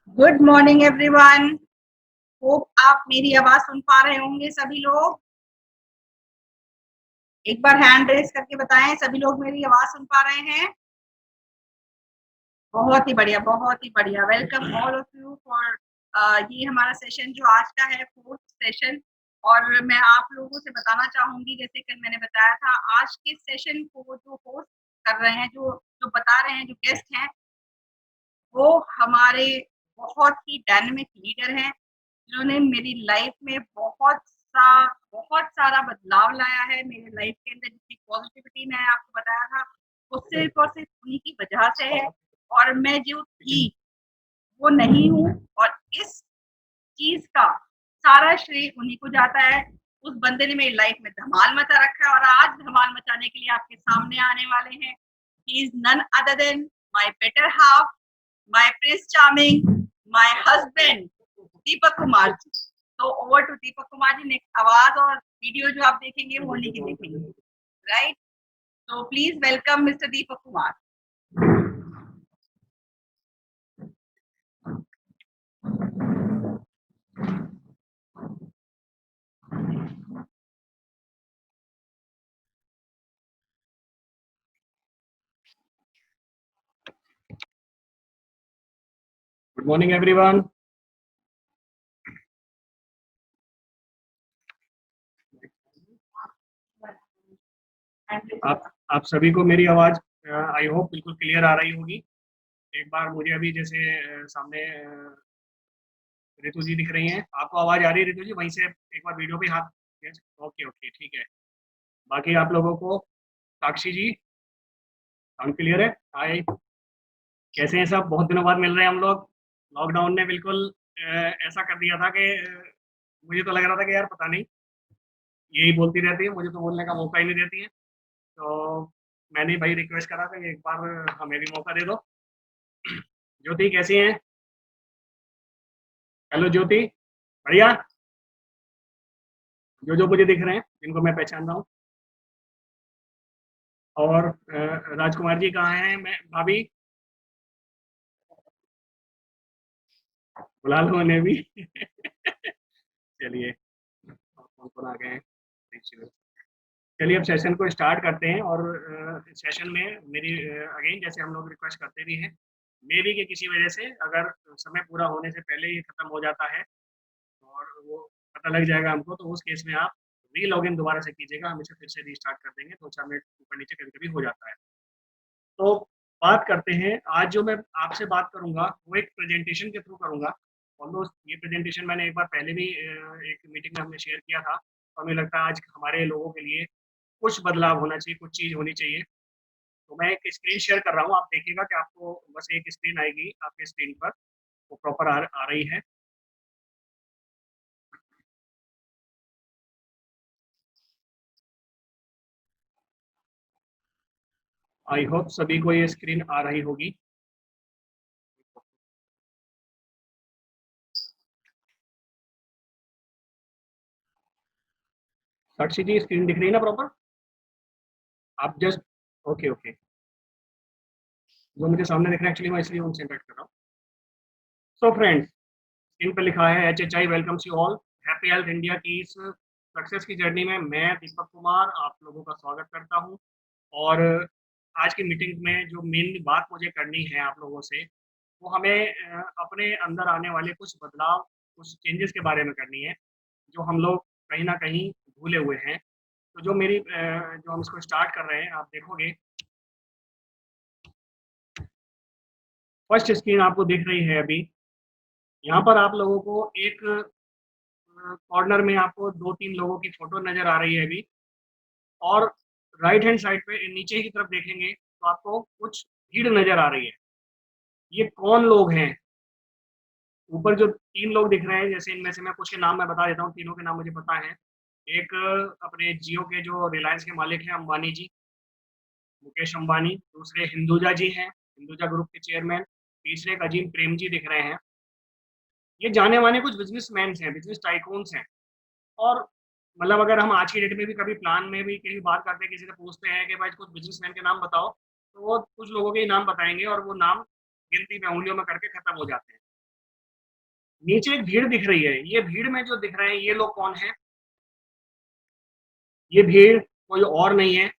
Good morning everyone. Hope आप मेरी आवाज सुन पा रहे होंगे सभी लोग। एक बार हैंड रेस करके बताएं सभी लोग मेरी आवाज सुन पा रहे हैं। बहुत ही बढ़िया, बहुत ही बढ़िया। Welcome all of you for ये हमारा सेशन जो आज का है, फोर्थ सेशन। और मैं आप लोगों से बताना चाहूंगी, जैसे कल मैंने बताया था, आज के सेशन को जो होस्ट कर रहे हैं, जो जो बता रहे हैं, जो गेस्ट हैं, वो हमारे बहुत ही डायनेमिक लीडर हैं, जिन्होंने मेरी लाइफ में बहुत सारा बदलाव लाया है। मेरे लाइफ के अंदर जितनी पॉजिटिविटी मैंने आपको बताया था, वो सिर्फ और सिर्फ उन्हीं की वजह से है। और मैं जो थी वो नहीं हूँ, और इस चीज का सारा श्रेय उन्हीं को जाता है। उस बंदे ने मेरी लाइफ में धमाल मचा रखा है, और आज धमाल मचाने के लिए आपके सामने आने वाले हैं। He is none other than my better half, my prince charming, my husband Deepak Kumar ji. तो over to Deepak Kumar ji. Next आवाज और वीडियो जो आप देखेंगे वो उन्हीं की देखेंगे, राइट? तो please welcome mister Deepak Kumar. Good morning everyone. आप सभी को मेरी आवाज आई होप बिल्कुल क्लियर आ रही होगी। एक बार मुझे अभी जैसे सामने रितु जी दिख रही हैं, आपको आवाज आ रही है रितु जी? वहीं से एक बार वीडियो पे हाथ। ओके ओके ठीक है। बाकी आप लोगों को साक्षी जी साउंड क्लियर है? हाय, कैसे हैं सब? बहुत दिनों बाद मिल रहे हैं हम लोग। लॉकडाउन ने बिल्कुल ऐसा कर दिया था कि मुझे तो लग रहा था कि यार पता नहीं, यही बोलती रहती है, मुझे तो बोलने का मौका ही नहीं देती है। तो मैंने भाई रिक्वेस्ट करा था कि एक बार हमें भी मौका दे दो। ज्योति कैसी हैं? हेलो ज्योति, बढ़िया। जो मुझे दिख रहे हैं, जिनको मैं पहचान रहा हूँ। और राजकुमार जी कहाँ हैं? मैं भाभी बुला लो उन्हें भी। चलिए, कौन कौन आ गए हैं? चलिए अब सेशन को स्टार्ट करते हैं। और सेशन में मेरी अगेन जैसे हम लोग रिक्वेस्ट करते भी हैं, मे बी कि किसी वजह से अगर समय पूरा होने से पहले ही खत्म हो जाता है और वो पता लग जाएगा हमको, तो उस केस में आप री लॉगिन दोबारा से कीजिएगा, हम इसे फिर से रीस्टार्ट कर देंगे। 2-4 मिनट ऊपर नीचे कभी कभी हो जाता है। तो बात करते हैं। आज जो मैं आपसे बात करूंगा वो एक प्रेजेंटेशन के थ्रू करूंगा। ऑलमोस्ट ये प्रेजेंटेशन मैंने एक बार पहले भी एक मीटिंग में हमने शेयर किया था। तो हमें लगता है आज हमारे लोगों के लिए कुछ बदलाव होना चाहिए, कुछ चीज़ होनी चाहिए। तो मैं एक स्क्रीन शेयर कर रहा हूँ, आप देखिएगा कि आपको बस एक स्क्रीन आएगी आपके स्क्रीन पर, वो प्रॉपर आ रही है। आई होप सभी को ये स्क्रीन आ रही होगी। साक्षी जी स्क्रीन दिख रही है ना प्रॉपर? आप जस्ट ओके ओके। जो मुझे सामने दिख रहा है एक्चुअली मैं इसलिए उनसे इंटरेक्ट कर रहा हूँ। सो फ्रेंड्स, स्क्रीन पर लिखा है HHI welcomes you all. Happy health India की इस सक्सेस की जर्नी में मैं दीपक कुमार आप लोगों का स्वागत करता हूँ। और आज की मीटिंग में जो मेन बात मुझे करनी है आप लोगों से, वो हमें अपने अंदर आने वाले कुछ बदलाव, कुछ चेंजेस के बारे में करनी है, जो हम लोग कहीं ना कहीं भूले हुए हैं। तो जो हम इसको स्टार्ट कर रहे हैं, आप देखोगे फर्स्ट स्क्रीन आपको दिख रही है अभी। यहाँ पर आप लोगों को एक कॉर्नर में आपको 2-3 लोगों की फोटो नजर आ रही है अभी। और राइट हैंड साइड पे नीचे की तरफ देखेंगे तो आपको कुछ भीड़ नजर आ रही है। ये कौन लोग हैं? ऊपर जो 3 लोग दिख रहे हैं, जैसे इनमें से मैं कुछ के नाम मैं बता देता हूँ, तीनों के नाम मुझे पता है। एक अपने जियो के जो रिलायंस के मालिक हैं, अंबानी जी, मुकेश अंबानी। दूसरे हिंदुजा जी हैं, हिंदुजा ग्रुप के चेयरमैन। तीसरे एक अजीम प्रेम जी दिख रहे हैं। ये जाने माने कुछ बिजनेसमैन हैं, बिजनेस टाइकून्स हैं। और मतलब अगर हम आज की डेट में भी कभी प्लान में भी कहीं बात करते हैं, किसी से पूछते हैं कि भाई कुछ बिजनेसमैन के नाम बताओ, तो वो कुछ लोगों के ही नाम बताएंगे और वो नाम गिनती में उंगलियों में करके खत्म हो जाते हैं। नीचे एक भीड़ दिख रही है, ये भीड़ में जो दिख रहे हैं ये लोग कौन है? ये भीड़ कोई और नहीं है,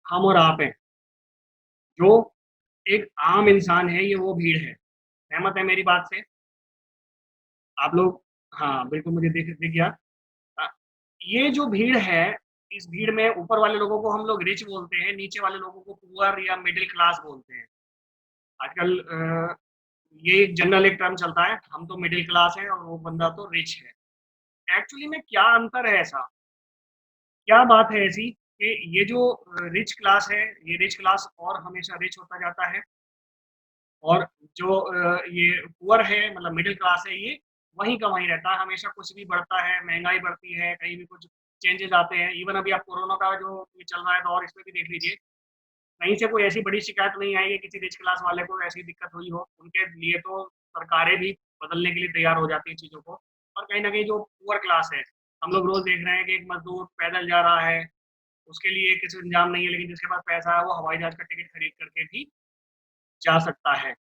हम और आप हैं। जो एक आम इंसान है, ये वो भीड़ है। सहमत है मेरी बात से आप लोग? हाँ बिल्कुल, मुझे दिख गया। अ, ये जो भीड़ है, इस भीड़ में ऊपर वाले लोगों को हम लोग रिच बोलते हैं, नीचे वाले लोगों को पुअर या मिडिल क्लास बोलते हैं। आजकल ये एक जनरल एक टर्म चलता है, हम तो मिडिल क्लास हैं और वो बंदा तो रिच है। एक्चुअली में क्या अंतर है ऐसा? क्या बात है ऐसी कि ये जो रिच क्लास है, ये रिच क्लास और हमेशा रिच होता जाता है, और जो ये पुअर है मतलब मिडिल क्लास है, ये वहीं का वहीं रहता है, हमेशा कुछ भी बढ़ता है, महंगाई बढ़ती है, कहीं भी कुछ चेंजेस आते हैं। इवन अभी आप कोरोना का जो ये चल रहा है दौर, इसमें भी देख लीजिए, कहीं से कोई ऐसी बड़ी शिकायत नहीं आई है किसी रिच क्लास वाले को ऐसी दिक्कत हुई हो। उनके लिए तो सरकारें भी बदलने के लिए तैयार हो जाती हैं चीज़ों को। और कहीं न कहीं जो पुअर क्लास है, हम लोग रोज़ देख रहे हैं कि एक मज़दूर पैदल जा रहा है, उसके लिए किसी इंतज़ाम नहीं है, लेकिन जिसके पास पैसा है वो हवाई जहाज़ का टिकट खरीद करके भी जा सकता है।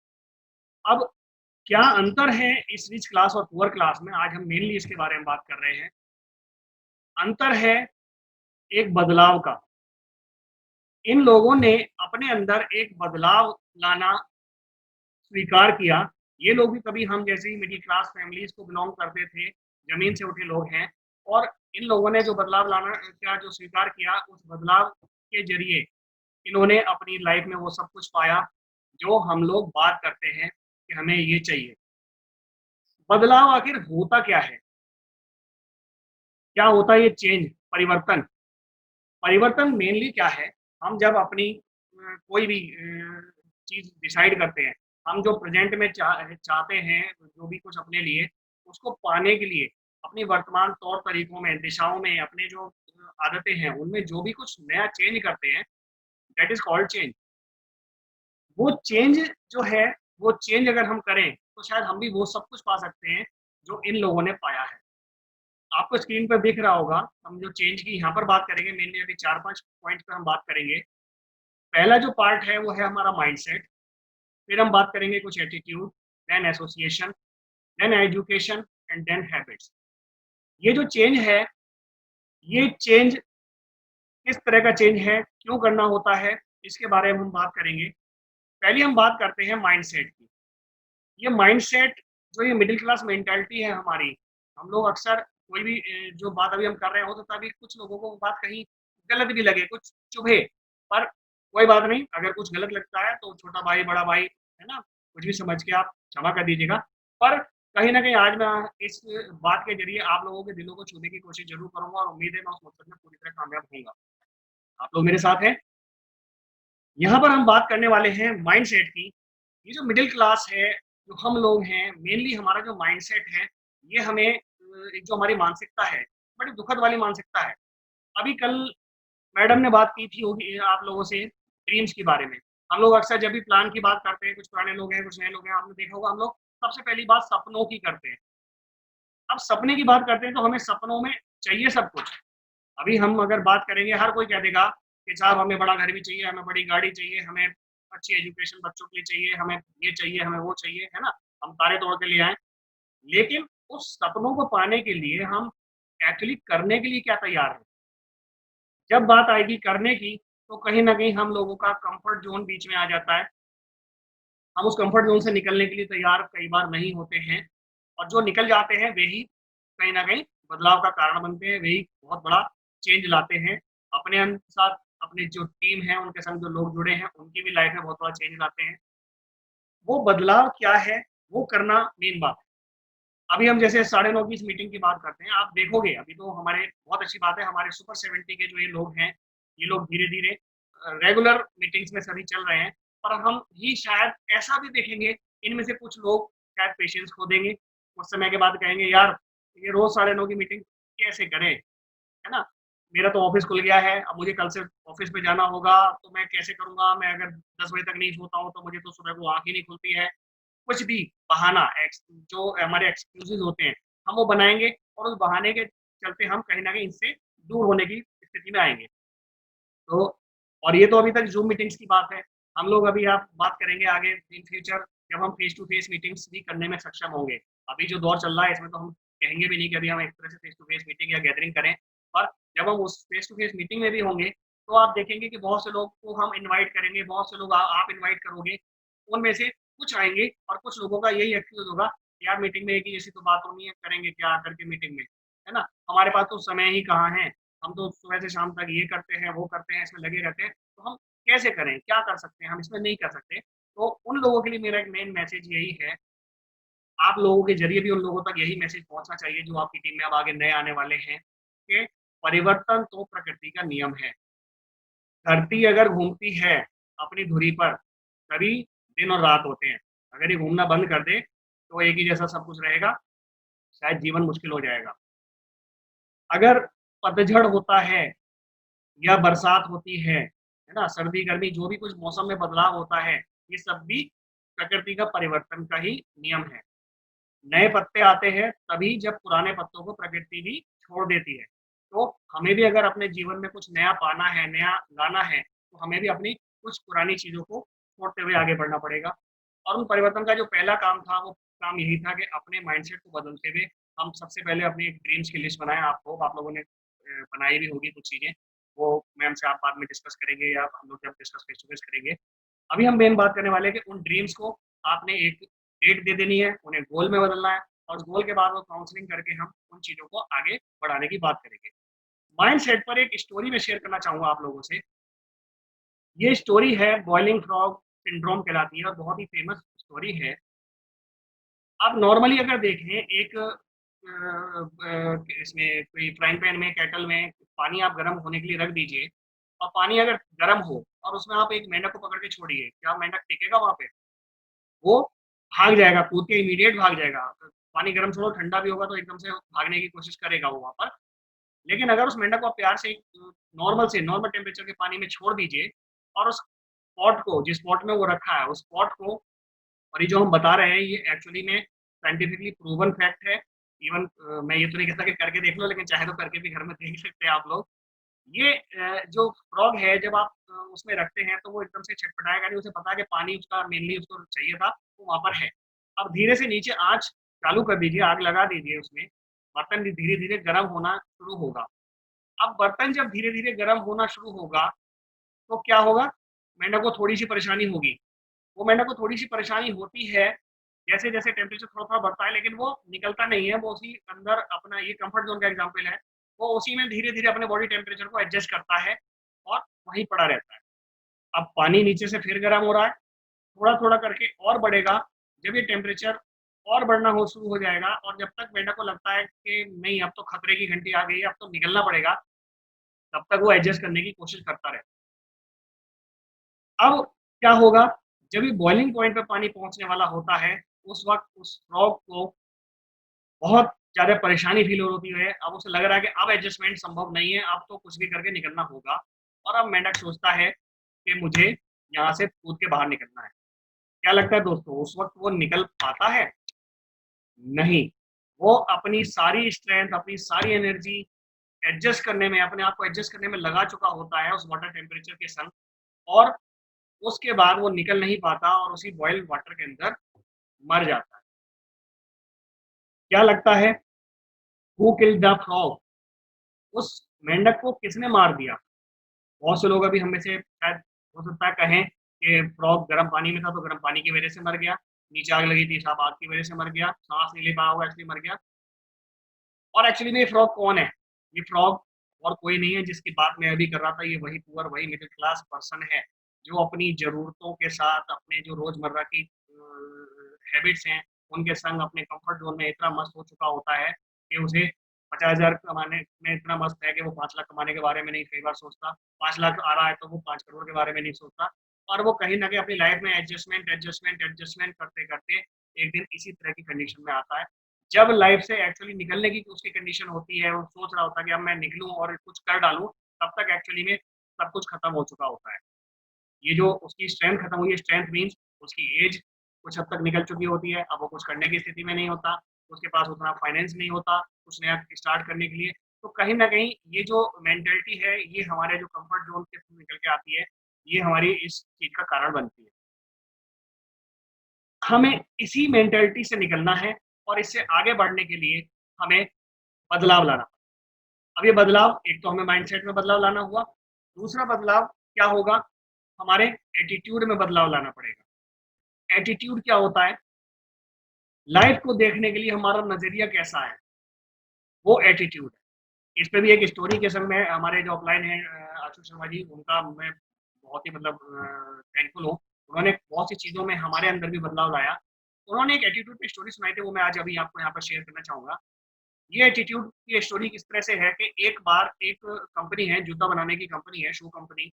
अब क्या अंतर है इस रिच क्लास और पुअर क्लास में? आज हम मेनली इसके बारे में बात कर रहे हैं। अंतर है एक बदलाव का। इन लोगों ने अपने अंदर एक बदलाव लाना स्वीकार किया। ये लोग भी कभी हम जैसे ही मिडिल क्लास फैमिलीज़ को बिलॉन्ग करते थे, ज़मीन से उठे लोग हैं, और इन लोगों ने जो बदलाव लाना का जो स्वीकार किया, उस बदलाव के ज़रिए इन्होंने अपनी लाइफ़ में वो सब कुछ पाया, जो हम लोग बात करते हैं कि हमें ये चाहिए। बदलाव आखिर होता क्या है? क्या होता है ये चेंज, परिवर्तन? परिवर्तन मेनली क्या है? हम जब अपनी कोई भी चीज़ डिसाइड करते हैं, हम जो प्रेज़ेंट में चाहते हैं, जो भी कुछ अपने लिए, उसको पाने के लिए अपनी वर्तमान तौर-तरीकों में, दिशाओं में, अपने जो आदतें हैं, उनमें जो भी कुछ नया चेंज करते हैं, दैट इज़ कॉल्ड चेंज। वो चेंज जो है, वो चेंज अगर हम करें, तो शायद हम भी वो सब कुछ पा सकते हैं, जो इन लोगों ने पाया है। आपको स्क्रीन पर दिख रहा होगा, हम जो चेंज की यहाँ पर बात करेंगे, मेनली अभी 4-5 पॉइंट पे हम बात करेंगे। पहला जो पार्ट है, वो है हमारा माइंडसेट, फिर हम बात करेंगे कुछ attitude, then association, then education and then habits. ये जो चेंज है, ये चेंज किस तरह का चेंज है, क्यों करना होता है, इसके बारे में हम बात करेंगे। पहले हम बात करते हैं माइंडसेट की। ये माइंडसेट जो ये मिडिल क्लास मेंटालिटी है हमारी, हम लोग अक्सर कोई भी जो बात अभी हम कर रहे हैं, हो सकता है अभी कुछ लोगों को वो बात कहीं गलत भी लगे, कुछ चुभे, पर कोई बात नहीं, अगर कुछ गलत लगता है तो छोटा भाई, बड़ा भाई, है ना? कुछ भी समझ के आप क्षमा कर दीजिएगा। पर कहीं न कहीं आज मैं इस बात के ज़रिए आप लोगों के दिलों को छूने की कोशिश ज़रूर करूँगा, और उम्मीद है मैं उस मकसद में पूरी तरह कामयाब होऊँगा। आप लोग मेरे साथ हैं? यहाँ पर हम बात करने वाले हैं माइंडसेट की। ये जो मिडिल क्लास है, जो हम लोग हैं, मेनली हमारा जो माइंडसेट है, ये हमें एक जो हमारी मानसिकता है, बड़ी दुखद वाली मानसिकता है। अभी कल मैडम ने बात की थी होगी आप लोगों से ड्रीम्स के बारे में। हम लोग अक्सर जब भी प्लान की बात करते हैं, कुछ पुराने लोग हैं, कुछ नए लोग हैं, आपने देखा होगा हम लोग सबसे पहली बात सपनों की करते हैं। अब सपने की बात करते हैं तो हमें सपनों में चाहिए सब कुछ। अभी हम अगर बात करेंगे, हर कोई कह देगा कि साहब हमें बड़ा घर भी चाहिए, हमें बड़ी गाड़ी चाहिए, हमें अच्छी एजुकेशन बच्चों के लिए चाहिए, हमें ये चाहिए, हमें वो चाहिए, है ना? हम तारे तोड़ के ले आएँ। लेकिन उस सपनों को पाने के लिए हम एक्चुअली करने के लिए क्या तैयार हैं? जब बात आएगी करने की, तो कहीं न कहीं हम लोगों का कम्फर्ट ज़ोन बीच में आ जाता है। हम उस कम्फर्ट ज़ोन से निकलने के लिए तैयार कई बार नहीं होते हैं, और जो निकल जाते हैं, वही कहीं न कहीं बदलाव का कारण बनते हैं, वही बहुत बड़ा चेंज लाते हैं। अपने साथ अपनी जो टीम है, उनके संग जो लोग जुड़े हैं, उनकी भी लाइफ़ में बहुत बड़ा चेंज लाते हैं। वो बदलाव क्या है, वो करना मेन बात है। अभी हम जैसे 9:30 की इस मीटिंग की बात करते हैं, आप देखोगे अभी तो हमारे बहुत अच्छी बात है, हमारे सुपर 70 के जो ये लोग हैं, ये लोग धीरे-धीरे रेगुलर मीटिंग्स में सभी चल रहे हैं, पर हम ही शायद ऐसा भी देखेंगे, इनमें से कुछ लोग शायद पेशेंस खो देंगे, कुछ समय के बाद कहेंगे यार, ये रोज़ 9:30 की मीटिंग कैसे करें, है ना? मेरा तो ऑफ़िस खुल गया है, अब मुझे कल से ऑफ़िस में जाना होगा, तो मैं कैसे करूँगा? मैं अगर 10 बजे तक नहीं सोता हूँ, तो मुझे तो सुबह को आँख ही नहीं खुलती है। कुछ भी बहाना जो हमारे एक्सक्यूज़ेज़ होते हैं, हम वो बनाएँगे, और उस बहाने के चलते हम कहीं न कहीं इससे दूर होने की स्थिति में आएँगे। तो और ये तो अभी तक ज़ूम मीटिंग्स की बात है। हम लोग अभी आप बात करेंगे आगे इन फ्यूचर, जब हम फेस टू फेस मीटिंग्स भी करने में सक्षम होंगे। अभी जो दौर चल रहा है इसमें तो हम कहेंगे भी नहीं कि अभी हम एक तरह से फेस टू फेस मीटिंग या गैदरिंग करें, पर जब हम उस फेस टू फेस मीटिंग में भी होंगे तो आप देखेंगे कि बहुत से लोग को हम इनवाइट करेंगे, बहुत से लोग आप इनवाइट करोगे, उनमें से कुछ आएंगे और कुछ लोगों का यही एक्सक्यूज होगा, यार मीटिंग में एक ही जैसी तो बात होनी है, करेंगे क्या आकर के मीटिंग में, है ना, हमारे पास तो समय ही कहाँ है, हम तो सुबह से शाम तक ये करते हैं वो करते हैं, इसमें लगे रहते हैं, तो हम कैसे करें, क्या कर सकते हैं, हम इसमें नहीं कर सकते। तो उन लोगों के लिए मेरा एक मेन मैसेज यही है, आप लोगों के जरिए भी उन लोगों तक यही मैसेज पहुंचना चाहिए जो आपकी टीम में अब आगे नए आने वाले हैं, कि परिवर्तन तो प्रकृति का नियम है। धरती अगर घूमती है अपनी धुरी पर, तभी दिन और रात होते हैं। अगर ये घूमना बंद कर दे तो एक ही जैसा सब कुछ रहेगा, शायद जीवन मुश्किल हो जाएगा। अगर पतझड़ होता है या बरसात होती है ना, सर्दी गर्मी जो भी कुछ मौसम में बदलाव होता है, ये सब भी प्रकृति का परिवर्तन का ही नियम है। नए पत्ते आते हैं तभी जब पुराने पत्तों को प्रकृति भी छोड़ देती है। तो हमें भी अगर अपने जीवन में कुछ नया पाना है, नया लाना है, तो हमें भी अपनी कुछ पुरानी चीज़ों को छोड़ते हुए आगे बढ़ना पड़ेगा। और उन परिवर्तन का जो पहला काम था, वो काम यही था कि अपने माइंडसेट को बदलते हुए हम सबसे पहले अपनी एक ड्रीम्स की लिस्ट बनाएँ। आप लोगों ने बनाई भी होगी कुछ चीज़ें, वो मैम से आप बाद में डिस्कस करेंगे या हम लोग जब डिस्कस फेस टू फेस करेंगे। अभी हम मेन बात करने वाले हैं कि उन ड्रीम्स को आपने एक डेट दे देनी है, उन्हें गोल में बदलना है और उस गोल के बाद वो काउंसलिंग करके हम उन चीज़ों को आगे बढ़ाने की बात करेंगे। माइंडसेट पर एक स्टोरी मैं शेयर करना चाहूँगा आप लोगों से। ये स्टोरी है बॉइलिंग फ्रॉग सिंड्रोम कहलाती है और बहुत ही फेमस स्टोरी है। आप नॉर्मली अगर देखें एक इसमें कोई फ्राइंग पैन में, केटल में पानी आप गर्म होने के लिए रख दीजिए और पानी अगर गर्म हो और उसमें आप एक मेंढक को पकड़ के छोड़िए, क्या मेंढक टिकेगा वहाँ पे? वो भाग जाएगा, कूद के इमीडिएट भाग जाएगा। पानी गर्म छोड़ो, ठंडा भी होगा तो एकदम से भागने की कोशिश करेगा वो वहाँ पर। लेकिन अगर उस मेंढक को आप प्यार से नॉर्मल टेम्परेचर के पानी में छोड़ दीजिए और उस पॉट को, जिस पॉट में वो रखा है, उस पॉट को, और ये जो हम बता रहे हैं ये एक्चुअली में साइंटिफिकली प्रूवन फैक्ट है। इवन मैं ये तो नहीं कहता कि करके देख लो, लेकिन चाहे तो करके भी घर में देख सकते हैं आप लोग। ये जो फ्रॉग है जब आप उसमें रखते हैं तो वो एकदम से छटपटाएगा नहीं, उसे पता है कि पानी उसका मेनली उसको चाहिए था, वो वहाँ पर है। अब धीरे से नीचे आँच चालू कर दीजिए, आग लगा दीजिए उसमें, बर्तन भी धीरे-धीरे गरम होना शुरू होगा। अब बर्तन जब धीरे-धीरे गरम होना शुरू होगा, तो क्या होगा? मेंढक को थोड़ी-सी परेशानी होगी। वो मेंढक को थोड़ी-सी परेशानी होती है, जैसे-जैसे टेम्परेचर थोड़ा-थोड़ा बढ़ता है, लेकिन वो निकलता नहीं है, वो उसी अंदर अपना, ये कम्फर्ट ज़ोन का एग्ज़ाम्पल है, वो उसी में धीरे-धीरे अपने बॉडी टेम्परेचर को एडजस्ट करता है और वहीं पड़ा रहता है। अब पानी नीचे से फिर गर्म हो रहा है, थोड़ा-थोड़ा करके और बढ़ेगा, जब ये टेम्परेचर और बढ़ना हो शुरू हो जाएगा और जब तक मेंढक को लगता है कि नहीं अब तो खतरे की घंटी आ गई है, अब तो निकलना पड़ेगा, तब तक वो एडजस्ट करने की कोशिश करता रहता है। अब क्या होगा, जब ये बॉइलिंग पॉइंट पे पानी पहुँचने वाला होता है, उस वक़्त उस फ्रॉग को बहुत ज़्यादा परेशानी फ़ील हो रही है। अब उसे लग रहा है कि अब एडजस्टमेंट संभव नहीं है, अब तो कुछ भी करके निकलना होगा और अब मेंढक सोचता है कि मुझे यहाँ से कूद के बाहर निकलना है। क्या लगता है दोस्तों, उस वक़्त वो निकल पाता है? नहीं। वो अपनी सारी स्ट्रेंथ, अपनी सारी एनर्जी एडजस्ट करने में, अपने आप को एडजस्ट करने में लगा चुका होता है उस वाटर टेम्परेचर के संग, और उसके बाद वो निकल नहीं पाता और उसी बॉइल्ड वाटर के अंदर मर जाता है। क्या लगता है, हू किल्ड द फ्रॉग? उस मेंढक को किसने मार दिया? बहुत से लोग अभी हम में से शायद हो सकता है कहें कि फ्रॉग गर्म पानी में था तो गर्म पानी की वजह से मर गया, नीचे आग लगी थी साहब आग की वजह से मर गया, सांस नहीं ले पाया होगा इसलिए मर गया। और एक्चुअली में ये फ्रॉग कौन है? ये फ्रॉग और कोई नहीं है जिसकी बात मैं अभी कर रहा था, ये वही पुअर, वही मिडिल क्लास पर्सन है जो अपनी ज़रूरतों के साथ अपने जो रोज़मर्रा की हैबिट्स हैं, उनके संग अपने कम्फर्ट ज़ोन में इतना मस्त हो चुका होता है कि उसे 50,000 कमाने में इतना मस्त है कि वो 5 लाख कमाने के बारे में नहीं कई बार सोचता। 5 लाख आ रहा है तो वो 5 करोड़ के बारे में नहीं सोचता, और वो कहीं न कहीं अपनी लाइफ़ में एडजस्टमेंट करते-करते एक दिन इसी तरह की कंडीशन में आता है। जब लाइफ से एक्चुअली निकलने की उसकी कंडीशन होती है, वो सोच रहा होता है कि अब मैं निकलूँ और कुछ कर डालूँ, तब तक एक्चुअली में सब कुछ खत्म हो चुका होता है। ये जो उसकी स्ट्रेंथ खत्म हुई है, स्ट्रेंथ मीन्स उसकी एज कुछ हद तक निकल चुकी होती है, अब वो कुछ करने की स्थिति में नहीं होता, उसके पास उतना फाइनेंस नहीं होता, कुछ नया स्टार्ट करने के लिए। तो कहीं न कहीं ये जो मेंटालिटी है, ये हमारे जो कम्फर्ट ज़ोन के थ्रू निकल के आती है, ये हमारी इस चीज़ का कारण बनती है। हमें इसी मेंटालिटी से निकलना है, और इससे आगे बढ़ने के लिए हमें बदलाव लाना। अब ये बदलाव, एक तो हमें माइंडसेट में बदलाव लाना हुआ, दूसरा बदलाव क्या होगा, हमारे एटीट्यूड में बदलाव लाना पड़ेगा। एटीट्यूड क्या होता है, लाइफ को देखने के लिए हमारा नजरिया कैसा है, वो एटीट्यूड है। इस पे भी एक स्टोरी के संग में हमारे जो अपलाइन है आशु शर्मा जी, उनका मैं बहुत ही मतलब थैंकफुल हूँ। उन्होंने बहुत सी चीज़ों में हमारे अंदर भी बदलाव लाया। उन्होंने एक एटीट्यूड पे स्टोरी सुनाई थी, वो मैं आज अभी आपको यहाँ पर शेयर करना चाहूँगा। ये एटीट्यूड की स्टोरी किस तरह से है कि एक बार एक कंपनी है, जूता बनाने की कंपनी है, शू कंपनी,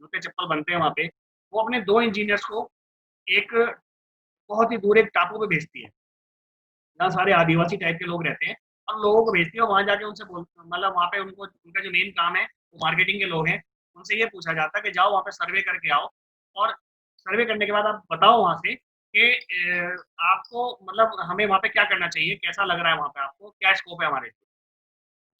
जूते चप्पल बनते हैं वहाँ पे। वो अपने 2 इंजीनियर्स को एक बहुत ही दूर एक टापू पे भेजती है, जहाँ सारे आदिवासी टाइप के लोग रहते हैं, और लोगों को भेजती है, वहाँ जाके उनसे बोल मतलब वहाँ पे उनको, उनका जो मेन काम है वो मार्केटिंग के लोग हैं, उनसे ये पूछा जाता है कि जाओ वहाँ पे सर्वे करके आओ, और सर्वे करने के बाद आप बताओ वहाँ से कि आपको मतलब हमें वहाँ पे क्या करना चाहिए, कैसा लग रहा है वहाँ पे, आपको क्या स्कोप है हमारे।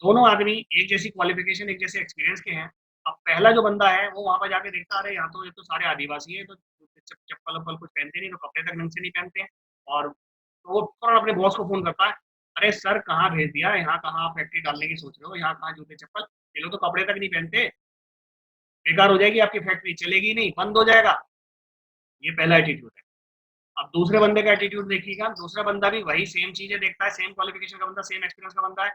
दोनों आदमी एक जैसी क्वालिफिकेशन, एक जैसे एक्सपीरियंस के हैं। अब पहला जो बंदा है वो वहाँ पर जाके देखता, अरे यहाँ तो ये तो सारे आदिवासी है, तो चप्पल वप्पल कुछ पहनते नहीं, तो कपड़े तक ढंग से नहीं पहनते हैं। और तो वो फौरन अपने बॉस को फोन करता है, अरे सर कहाँ भेज दिया, यहाँ कहाँ फैक्ट्री डालने की सोच रहे हो, यहाँ कहाँ जूते चप्पल, ये लोग तो कपड़े तक नहीं पहनते, बेकार हो जाएगी आपकी फैक्ट्री, चलेगी नहीं, बंद हो जाएगा। ये पहला एटीट्यूड है। अब दूसरे बंदे का एटीट्यूड देखिएगा, दूसरा बंदा भी वही सेम चीजें देखता है, सेम क्वालिफिकेशन का बंदा, सेम एक्सपीरियंस का बंदा है।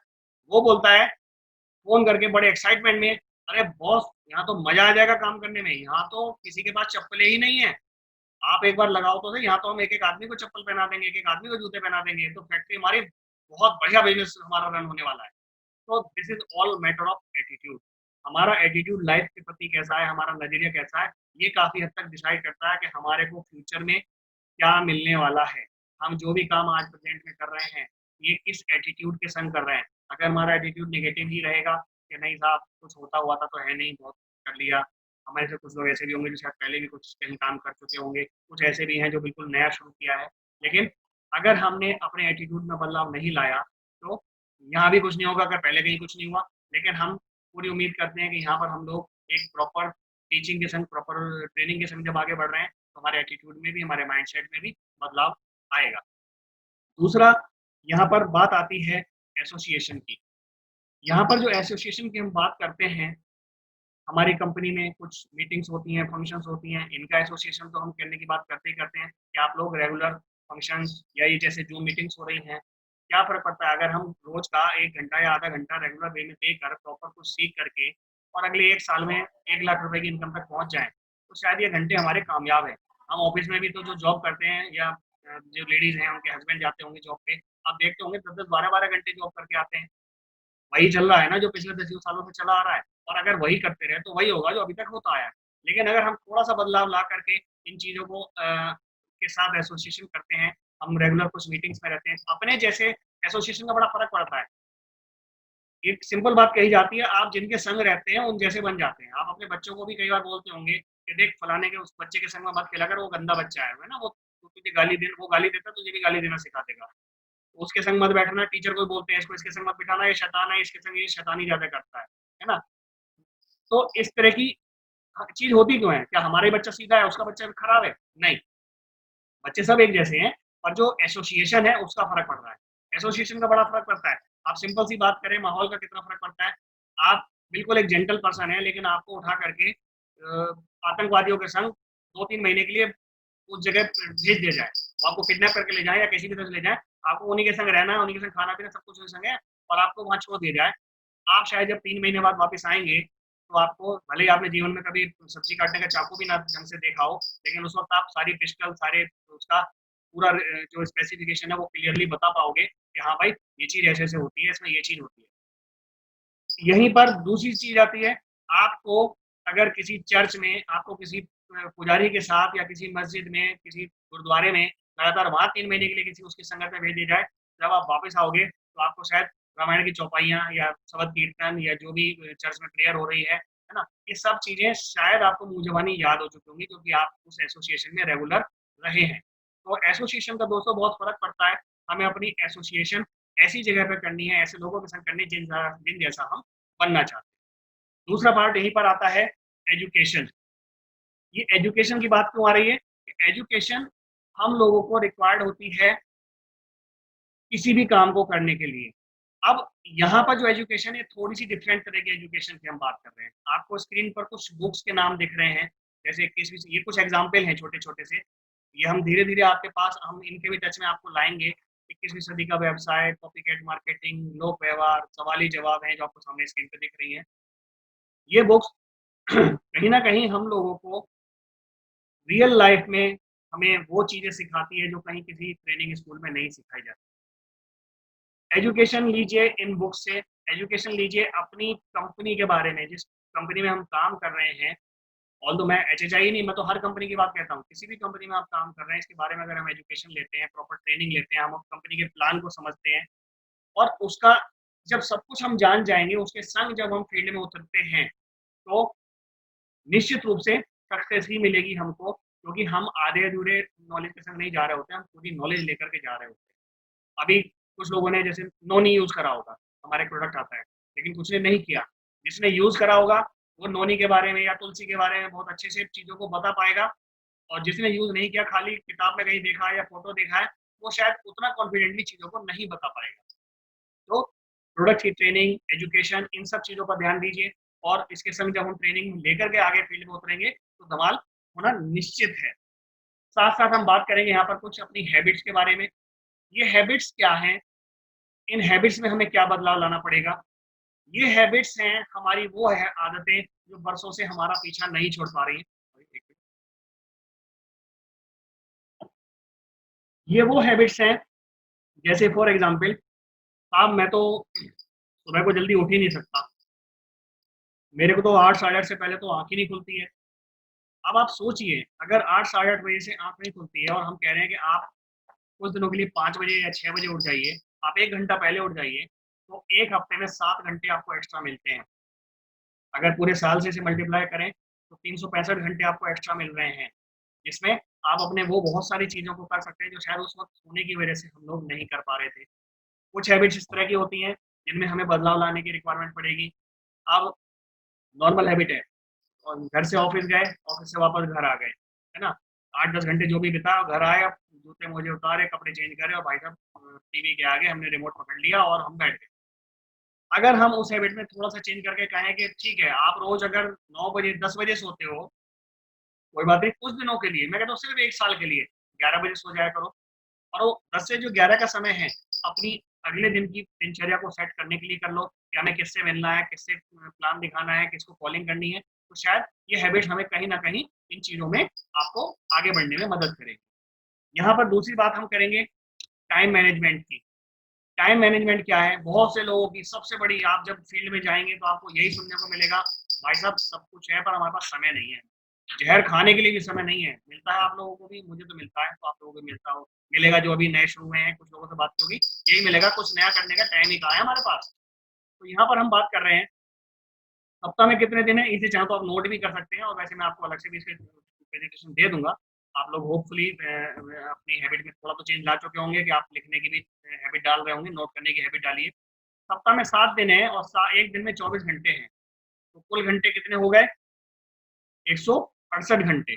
वो बोलता है फोन करके बड़े एक्साइटमेंट में, अरे बॉस यहाँ तो मजा आ जाएगा काम करने में, यहाँ तो किसी के पास चप्पलें ही नहीं है, आप एक बार लगाओ तो सही, यहाँ तो हम एक एक आदमी को चप्पल पहना देंगे, एक एक आदमी को जूते पहना देंगे, तो फैक्ट्री हमारी बहुत बढ़िया बिजनेस हमारा रन होने वाला है। तो this is all matter of attitude. हमारा एटीट्यूड लाइफ के प्रति कैसा है, हमारा नजरिया कैसा है, ये काफी हद तक डिसाइड करता है कि हमारे को फ्यूचर में क्या मिलने वाला है। हम जो भी काम आज प्रेजेंट में कर रहे हैं, ये किस एटीट्यूड के संग कर रहे हैं। अगर हमारा एटीट्यूड नेगेटिव ही रहेगा कि नहीं साहब कुछ होता हुआ था तो है नहीं, बहुत कर लिया, हमारे से कुछ लोग ऐसे भी होंगे जो शायद पहले भी कुछ कहीं काम कर चुके होंगे, कुछ ऐसे भी हैं जो बिल्कुल नया शुरू किया है। लेकिन अगर हमने अपने एटीट्यूड में बदलाव नहीं लाया तो यहाँ भी कुछ नहीं होगा, अगर पहले कहीं कुछ नहीं हुआ। लेकिन हम पूरी उम्मीद करते हैं कि यहाँ पर हम लोग एक प्रॉपर टीचिंग के संग, प्रॉपर ट्रेनिंग के संग जब आगे बढ़ रहे हैं, तो हमारे एटीट्यूड में भी, हमारे माइंडसेट में भी बदलाव आएगा। दूसरा, यहाँ पर बात आती है एसोसिएशन की। यहाँ पर जो एसोसिएशन की हम बात करते हैं, हमारी कंपनी में कुछ मीटिंग्स होती हैं, फंक्शंस होती हैं, इनका एसोसिएशन तो हम करने की बात करते ही करते हैं कि आप लोग रेगुलर फंक्शंस या ये जैसे जूम मीटिंग्स हो रही हैं, क्या फ़र्क पड़ता है अगर हम रोज़ का 1 घंटा या आधा घंटा रेगुलर वे में देकर प्रॉपर कुछ सीख करके और अगले 1 साल में 1 लाख रुपए की इनकम तक पहुँच जाएँ, तो शायद ये घंटे हमारे कामयाब हैं। हम ऑफ़िस में भी तो जो जॉब करते हैं या जो लेडीज़ हैं उनके हस्बैंड जाते होंगे जॉब पे, आप देखते होंगे 10-10, 12-12 घंटे जॉब करके आते हैं। वही चल रहा है ना जो पिछले 10 सालों से चला आ रहा है, और अगर वही करते रहे तो वही होगा जो अभी तक होता आया है। लेकिन अगर हम थोड़ा-सा बदलाव ला करके इन चीज़ों को के साथ एसोसिएशन करते हैं, हम रेगुलर कुछ मीटिंग्स में रहते हैं, अपने जैसे एसोसिएशन का बड़ा फ़र्क पड़ता है। एक सिंपल बात कही जाती है, आप जिनके संग रहते हैं उन जैसे बन जाते हैं। आप अपने बच्चों को भी कई बार बोलते होंगे कि देख फलाने के उस बच्चे के संग में मत खेला कर, वो गंदा बच्चा है ना, वो तुझे गाली दे, वो गाली देता है तुझे भी गाली देना सिखा देगा। उसके संग मत बैठना, टीचर को बोलते हैं इसको इसके संग मत बिठाना, ये शैतान है, इसके संग ये शैतानी ज़्यादा करता है ना? तो इस तरह की चीज़ होती क्यों है? क्या हमारा ही बच्चा सीधा है, उसका बच्चा खराब है? नहीं, बच्चे सब एक जैसे हैं, पर जो एसोसिएशन है उसका फ़र्क पड़ रहा है। एसोसिएशन का बड़ा फ़र्क पड़ता है। आप सिंपल सी बात करें, माहौल का कितना फ़र्क पड़ता है। आप बिल्कुल एक जेंटल पर्सन हैं, लेकिन आपको उठा करके आतंकवादियों के संग 2-3 महीने के लिए उस जगह भेज दिया जाए। वो आपको किडनैप करके ले जाएँ या किसी भी तरह से ले जाएँ, आपको उन्हीं के संग रहना है, उन्हीं के संग खाना-पीना सब कुछ उन्हीं संग है, और आपको वहाँ छोड़ दिया जाए। आप शायद जब 3 महीने बाद वापस आएँगे, तो आपको भले ही आपने जीवन में कभी सब्ज़ी काटने का चाकू भी ना ढंग से देखा हो, लेकिन उस वक़्त आप सारी पिस्टल, सारे उसका पूरा जो स्पेसिफ़िकेशन है वो क्लियरली बता पाओगे कि हाँ भाई, ये चीज़ ऐसे-ऐसे होती है, इसमें ये चीज़ होती है। यहीं पर दूसरी चीज़ आती है, आपको अगर किसी चर्च में आपको किसी पुजारी के साथ या किसी मस्जिद में, किसी गुरुद्वारे में लगातार वहाँ 3 महीने के लिए किसी उसकी संगत में भेज दिया जाए, जब आप वापस आओगे तो आपको शायद रामायण की चौपाइयाँ या शबद कीर्तन या जो भी चर्च में प्रेयर हो रही है ना? ये सब चीज़ें शायद आपको मुँह ज़बानी याद हो चुकी होंगी, क्योंकि आप उस एसोसिएशन में रेगुलर रहे हैं। तो एसोसिएशन का दोस्तों बहुत फ़र्क पड़ता है, हमें अपनी एसोसिएशन ऐसी जगह पे करनी है, ऐसे लोगों के संग करनी है जिन जैसा हम बनना चाहते हैं। दूसरा पार्ट यहीं पर आता है एजुकेशन। ये एजुकेशन की बात क्यों आ रही है? एजुकेशन हम लोगों को रिक्वायर्ड होती है किसी भी काम को करने के लिए। अब यहाँ पर जो एजुकेशन है थोड़ी सी डिफरेंट तरह की एजुकेशन की हम बात कर रहे हैं। आपको स्क्रीन पर कुछ बुक्स के नाम दिख रहे हैं, जैसे 21वीं, ये कुछ एग्जाम्पल हैं छोटे छोटे से। ये हम धीरे धीरे आपके पास हम इनके भी टच में आपको लाएंगे। 21वीं सदी का व्यवसाय, कॉपीकैट मार्केटिंग, लोक व्यवहार, सवाली जवाब हैं जो आपको सामने स्क्रीन पे दिख रही हैं। ये बुक्स कहीं ना कहीं हम लोगों को रियल लाइफ में हमें वो चीजें सिखाती है जो कहीं किसी ट्रेनिंग स्कूल में नहीं सिखाई जाती। एजुकेशन लीजिए इन बुक से, एजुकेशन लीजिए अपनी कंपनी के बारे में, जिस कंपनी में हम काम कर रहे हैं। ऑल दो मैं HHI नहीं, मैं तो हर कंपनी की बात कहता हूँ। किसी भी कंपनी में आप काम कर रहे हैं, इसके बारे में अगर हम एजुकेशन लेते हैं, प्रॉपर ट्रेनिंग लेते हैं, हम कंपनी के प्लान को समझते हैं और उसका जब सब कुछ हम जान जाएंगे, उसके संग जब हम फील्ड में उतरते हैं तो निश्चित रूप से सक्सेस ही मिलेगी हमको, क्योंकि हम आधे अधूरे नॉलेज के संग नहीं जा रहे होते, हम पूरी नॉलेज लेकर के जा रहे होते हैं। अभी कुछ लोगों ने जैसे नोनी यूज करा होगा, हमारे प्रोडक्ट आता है, लेकिन कुछ ने नहीं किया। जिसने यूज करा होगा वो नोनी के बारे में या तुलसी के बारे में बहुत अच्छे से चीजों को बता पाएगा, और जिसने यूज नहीं किया, खाली किताब में कहीं देखा है या फोटो देखा है, वो शायद उतना कॉन्फिडेंटली चीजों को नहीं बता पाएगा। तो प्रोडक्ट की ट्रेनिंग, एजुकेशन, इन सब चीज़ों पर ध्यान दीजिए, और इसके संग जब हम ट्रेनिंग लेकर के आगे फील्ड में उतरेंगे तो धमाल होना निश्चित है। साथ साथ हम बात करेंगे यहाँ पर कुछ अपनी हैबिट्स के बारे में। ये हैबिट्स क्या हैं, इन हैबिट्स में हमें क्या बदलाव लाना पड़ेगा। ये हैबिट्स हैं हमारी वो है आदतें जो बरसों से हमारा पीछा नहीं छोड़ पा रही हैं। ये वो हैबिट्स हैं, जैसे फॉर एग्जाम्पल, साहब मैं तो सुबह को जल्दी उठ ही नहीं सकता, मेरे को तो 8 साढ़े 8 से पहले तो आँख ही नहीं खुलती है। अब आप सोचिए, अगर 8 साढ़े 8 बजे से आँख नहीं खुलती है और हम कह रहे हैं कि आप कुछ दिनों के लिए 5 बजे या 6 बजे उठ जाइए, आप 1 घंटा पहले उठ जाइए, तो 1 हफ्ते में 7 घंटे आपको एक्स्ट्रा मिलते हैं। अगर पूरे साल से इसे मल्टीप्लाई करें तो 365 घंटे आपको एक्स्ट्रा मिल रहे हैं, जिसमें आप अपने वो बहुत सारी चीज़ों को कर सकते हैं जो शायद उस वक़्त सोने की वजह से हम लोग नहीं कर पा रहे थे। कुछ हैबिट्स इस तरह की होती हैं जिनमें हमें बदलाव लाने की रिक्वायरमेंट पड़ेगी। अब नॉर्मल हैबिट है, और घर से ऑफिस गए, ऑफिस से वापस घर आ गए, है ना? 8-10 घंटे जो भी बिताया, घर आए, अब जूते मोजे उतारे, कपड़े चेंज करे और भाई साहब टीवी के आगे हमने रिमोट पकड़ लिया और हम बैठ गए। अगर हम उस हैबिट में थोड़ा-सा चेंज करके कहें कि ठीक है, आप रोज़ अगर 9 बजे, 10 बजे सोते हो, कोई बात नहीं, कुछ दिनों के लिए, मैं कहता हूँ सिर्फ 1 साल के लिए 11 बजे सो जाया करो। और वो 10 से जो 11 का समय है, अपनी अगले दिन की दिनचर्या को सेट करने के लिए कर लो कि हमें किससे मिलना है, किससे प्लान दिखाना है, किसको कॉलिंग करनी है। तो शायद ये हैबिट हमें कहीं न कहीं इन चीज़ों में आपको आगे बढ़ने में मदद करेगी। यहाँ पर दूसरी बात हम करेंगे टाइम मैनेजमेंट की। टाइम मैनेजमेंट क्या है? बहुत से लोगों की सबसे बड़ी, आप जब फील्ड में जाएँगे तो आपको यही सुनने को मिलेगा, भाई साहब सब कुछ है पर हमारे पास समय नहीं है। ज़हर खाने के लिए भी समय नहीं है। मिलता है आप लोगों को भी, मुझे तो मिलता है, तो आप लोगों को मिलता हो, मिलेगा जो अभी नए शुरू हुए हैं, कुछ लोगों से बात की होगी, यही मिलेगा, कुछ नया करने का टाइम ही कहाँ है हमारे पास। तो यहाँ पर हम बात कर रहे हैं, सप्ताह में कितने दिन है, इसे चाहे तो आप नोट भी कर सकते हैं, और वैसे मैं आपको अलग से भी इसके प्रेजेंटेशन दे दूँगा। आप लोग होपफुली अपनी हैबिट में थोड़ा तो चेंज ला चुके होंगे कि आप लिखने की भी हैबिट डाल रहे होंगे, नोट करने की हैबिट डालिए। सप्ताह में 7 दिन है और सा 1 दिन में 24 घंटे हैं, तो कुल घंटे कितने हो गए? 168 घंटे।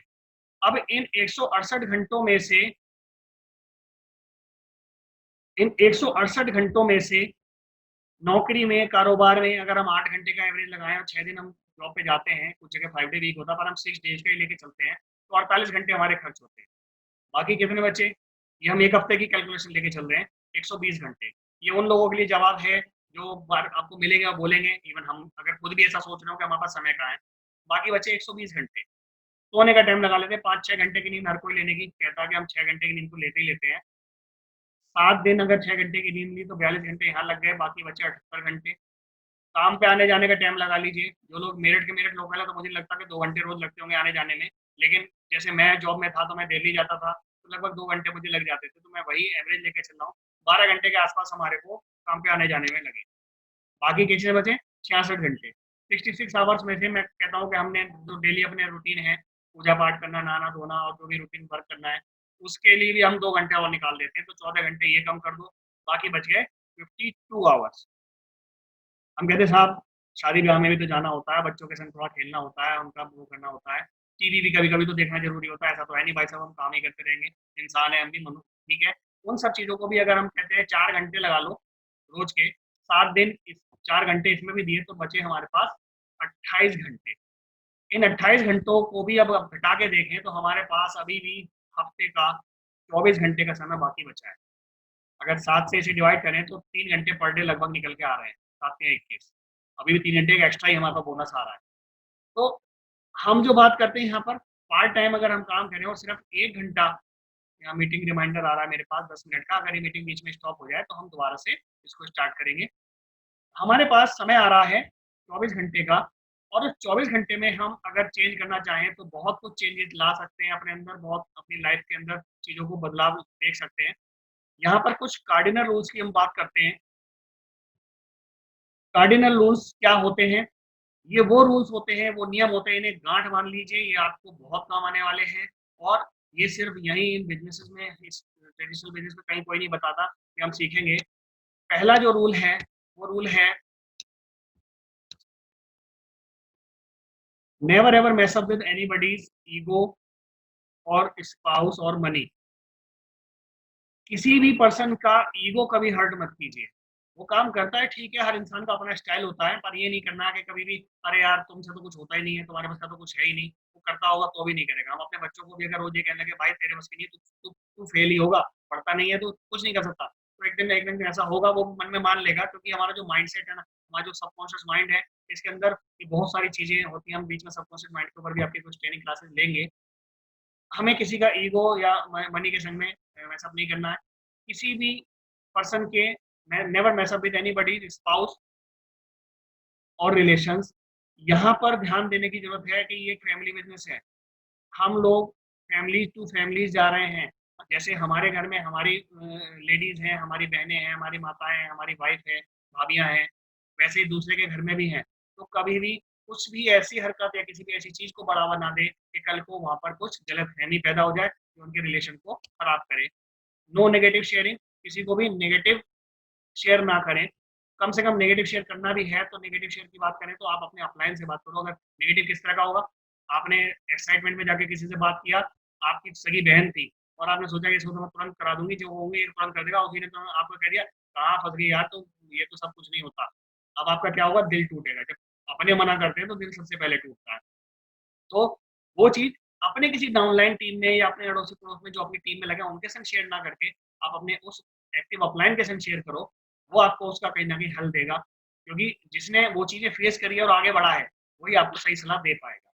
अब इन 168 घंटों में से नौकरी में, कारोबार में अगर हम 8 घंटे का एवरेज लगाएँ और 6 दिन हम जॉब पे जाते हैं, कुछ जगह 5 डे वीक होता है, पर हम 6 डेज़ का ही लेके चलते हैं, तो 48 घंटे हमारे खर्च होते हैं। बाकी कितने बचे? ये हम 1 हफ्ते की कैलकुलेशन लेके चल रहे हैं, 120 घंटे। ये उन लोगों के लिए जवाब है जो बार आपको मिलेंगे और बोलेंगे, इवन हम अगर खुद भी ऐसा सोच रहे हो कि हमारे पास समय कहाँ है। बाकी बचे 120 घंटे। सोने का टाइम लगा लेते हैं, 5-6 घंटे की नींद हर कोई लेने की कहता है कि हम 6 घंटे की नींद तो लेते ही लेते हैं। 7 दिन अगर 6 घंटे की नींद ली तो 42 घंटे यहाँ लग गए, बाकी बचे 78 घंटे। काम पे आने-जाने का टाइम लगा लीजिए, जो लोग मेरठ के मेरठ लोकल है तो मुझे लगता है कि 2 घंटे रोज़ लगते होंगे आने-जाने में। लेकिन जैसे मैं जॉब में था तो मैं दिल्ली जाता था, तो लगभग 2 घंटे मुझे लग जाते थे, तो मैं वही एवरेज लेके चल रहा हूँ। 12 घंटे के आस-पास हमारे को काम पे आने-जाने में लगे। बाकी कितने बचे? 66 घंटे। 66 आवर्स में से मैं कहता हूँ कि हमने जो डेली अपने रूटीन है, पूजा-पाठ करना, नहाना-धोना और जो भी रूटीन वर्क करना है, उसके लिए भी हम 2 घंटे और निकाल देते हैं, तो 14 घंटे ये कम कर दो, बाकी बच गए 52 आवर्स। हम कहते हैं साहब शादी-ब्याह में भी तो जाना होता है, बच्चों के संग थोड़ा खेलना होता है, उनका वो करना होता है। टीवी भी कभी-कभी तो देखना ज़रूरी होता है, ऐसा तो है नहीं भाई साहब हम काम ही करते रहेंगे, इंसान है हम भी ठीक है। उन सब चीज़ों को भी अगर हम कहते हैं 4 घंटे लगा लो रोज के, 7 दिन, इस 4 घंटे इसमें भी दिए तो बचे हमारे पास 28 घंटे। इन 28 घंटों को भी अब घटा के देखें तो हमारे पास अभी भी हफ्ते का 24 घंटे का समय बाकी बचा है। अगर 7 से इसे डिवाइड करें तो 3 घंटे पर डे लगभग निकल के आ रहे हैं, 7 या 21। अभी भी 3 घंटे का एक्स्ट्रा ही हमारे पास बोनस आ रहा है। तो हम जो बात करते हैं यहाँ पर, पार्ट टाइम अगर हम काम करें और सिर्फ 1 घंटा, या मीटिंग रिमाइंडर आ रहा है मेरे पास 10 मिनट का, अगर ये मीटिंग बीच में स्टॉप हो जाए तो हम दोबारा से इसको स्टार्ट करेंगे। हमारे पास समय आ रहा है 24 घंटे का, और उस 24 घंटे में हम अगर चेंज करना चाहें तो बहुत कुछ चेंजेस ला सकते हैं अपने अंदर, बहुत अपनी लाइफ के अंदर चीज़ों को बदलाव देख सकते हैं। यहाँ पर कुछ कार्डिनल रूल्स की हम बात करते हैं। कार्डिनल रूल्स क्या होते हैं? ये वो रूल्स होते हैं, वो नियम होते हैं, इन्हें गांठ मान लीजिए, ये आपको बहुत काम आने वाले हैं। और ये सिर्फ यहीं इन बिजनेसेस में, इस ट्रेडिशनल बिजनेस में कहीं कोई नहीं बताता कि हम सीखेंगे। पहला जो रूल है वो रूल है, never ever mess up with anybody's ego और स्पाउस और मनी। किसी भी पर्सन का ईगो कभी हर्ट मत कीजिए। वो काम करता है, ठीक है, हर इंसान का अपना स्टाइल होता है, पर ये नहीं करना है कि कभी भी अरे यार तुमसे तो कुछ होता ही नहीं है, तुम्हारे पास का तो कुछ है ही नहीं, वो करता होगा तो भी नहीं करेगा। हम अपने बच्चों को भी अगर रोज ये कहने लगे भाई तेरे बस की नहीं, तू फेल ही होगा, पढ़ता नहीं है तो कुछ नहीं कर सकता, तो एक दिन ऐसा होगा, वो मन में मान लेगा। क्योंकि हमारा जो माइंड सेट है ना, हमारा जो सबकॉन्शियस माइंड है, इसके अंदर ये बहुत सारी चीजें होती हैं। हम बीच में सबकॉन्शियस माइंड के ऊपर भी आपकी कुछ ट्रेनिंग क्लासेस लेंगे। हमें किसी का ईगो या मनी के संग में मैसअप नहीं करना है। किसी भी पर्सन के never mess up with anybody spouse और रिलेशंस। यहाँ पर ध्यान देने की जरूरत है कि ये एक फैमिली बिजनेस है। हम लोग फैमिली टू फैमिलीज जा रहे हैं। जैसे हमारे घर में हमारी लेडीज हैं, हमारी बहनें हैं, हमारी माताएं हैं, हमारी वाइफ है, भाभियां हैं, वैसे ही दूसरे के घर में भी हैं। तो कभी भी कुछ भी ऐसी हरकत या किसी भी ऐसी चीज को बढ़ावा ना दे कि कल को वहां पर कुछ गलतफहमी पैदा हो जाए जो उनके रिलेशन को खराब करे। नो नेगेटिव शेयरिंग, किसी को भी नेगेटिव शेयर ना करें। कम से कम नेगेटिव शेयर करना भी है तो नेगेटिव शेयर की बात करें तो आप अपने अपलाइन से बात करो। अगर नेगेटिव किस तरह का होगा, आपने एक्साइटमेंट में जाके किसी से बात किया, आपकी सगी बहन थी और आपने सोचा कि इसको तो मैं तुरंत करा दूंगी, जो होंगे ये तुरंत कर देगा, उसी ने तो आपको कह दिया कहाँ फंस गई यार, तो ये तो सब कुछ नहीं होता। अब आपका क्या होगा, दिल टूटेगा। जब अपने मना करते हैं तो दिल सबसे पहले टूटता है। तो वो चीज अपने किसी डाउनलाइन टीम में या अपने अड़ोसी पड़ोस में जो अपनी टीम में लगे उनके संग शेयर ना करके आप अपने उस एक्टिव अपलाइन के संग शेयर करो। वो आपको उसका कहीं ना कहीं हल देगा, क्योंकि जिसने वो चीजें फेस करी है और आगे बढ़ा है वही आपको सही सलाह दे पाएगा।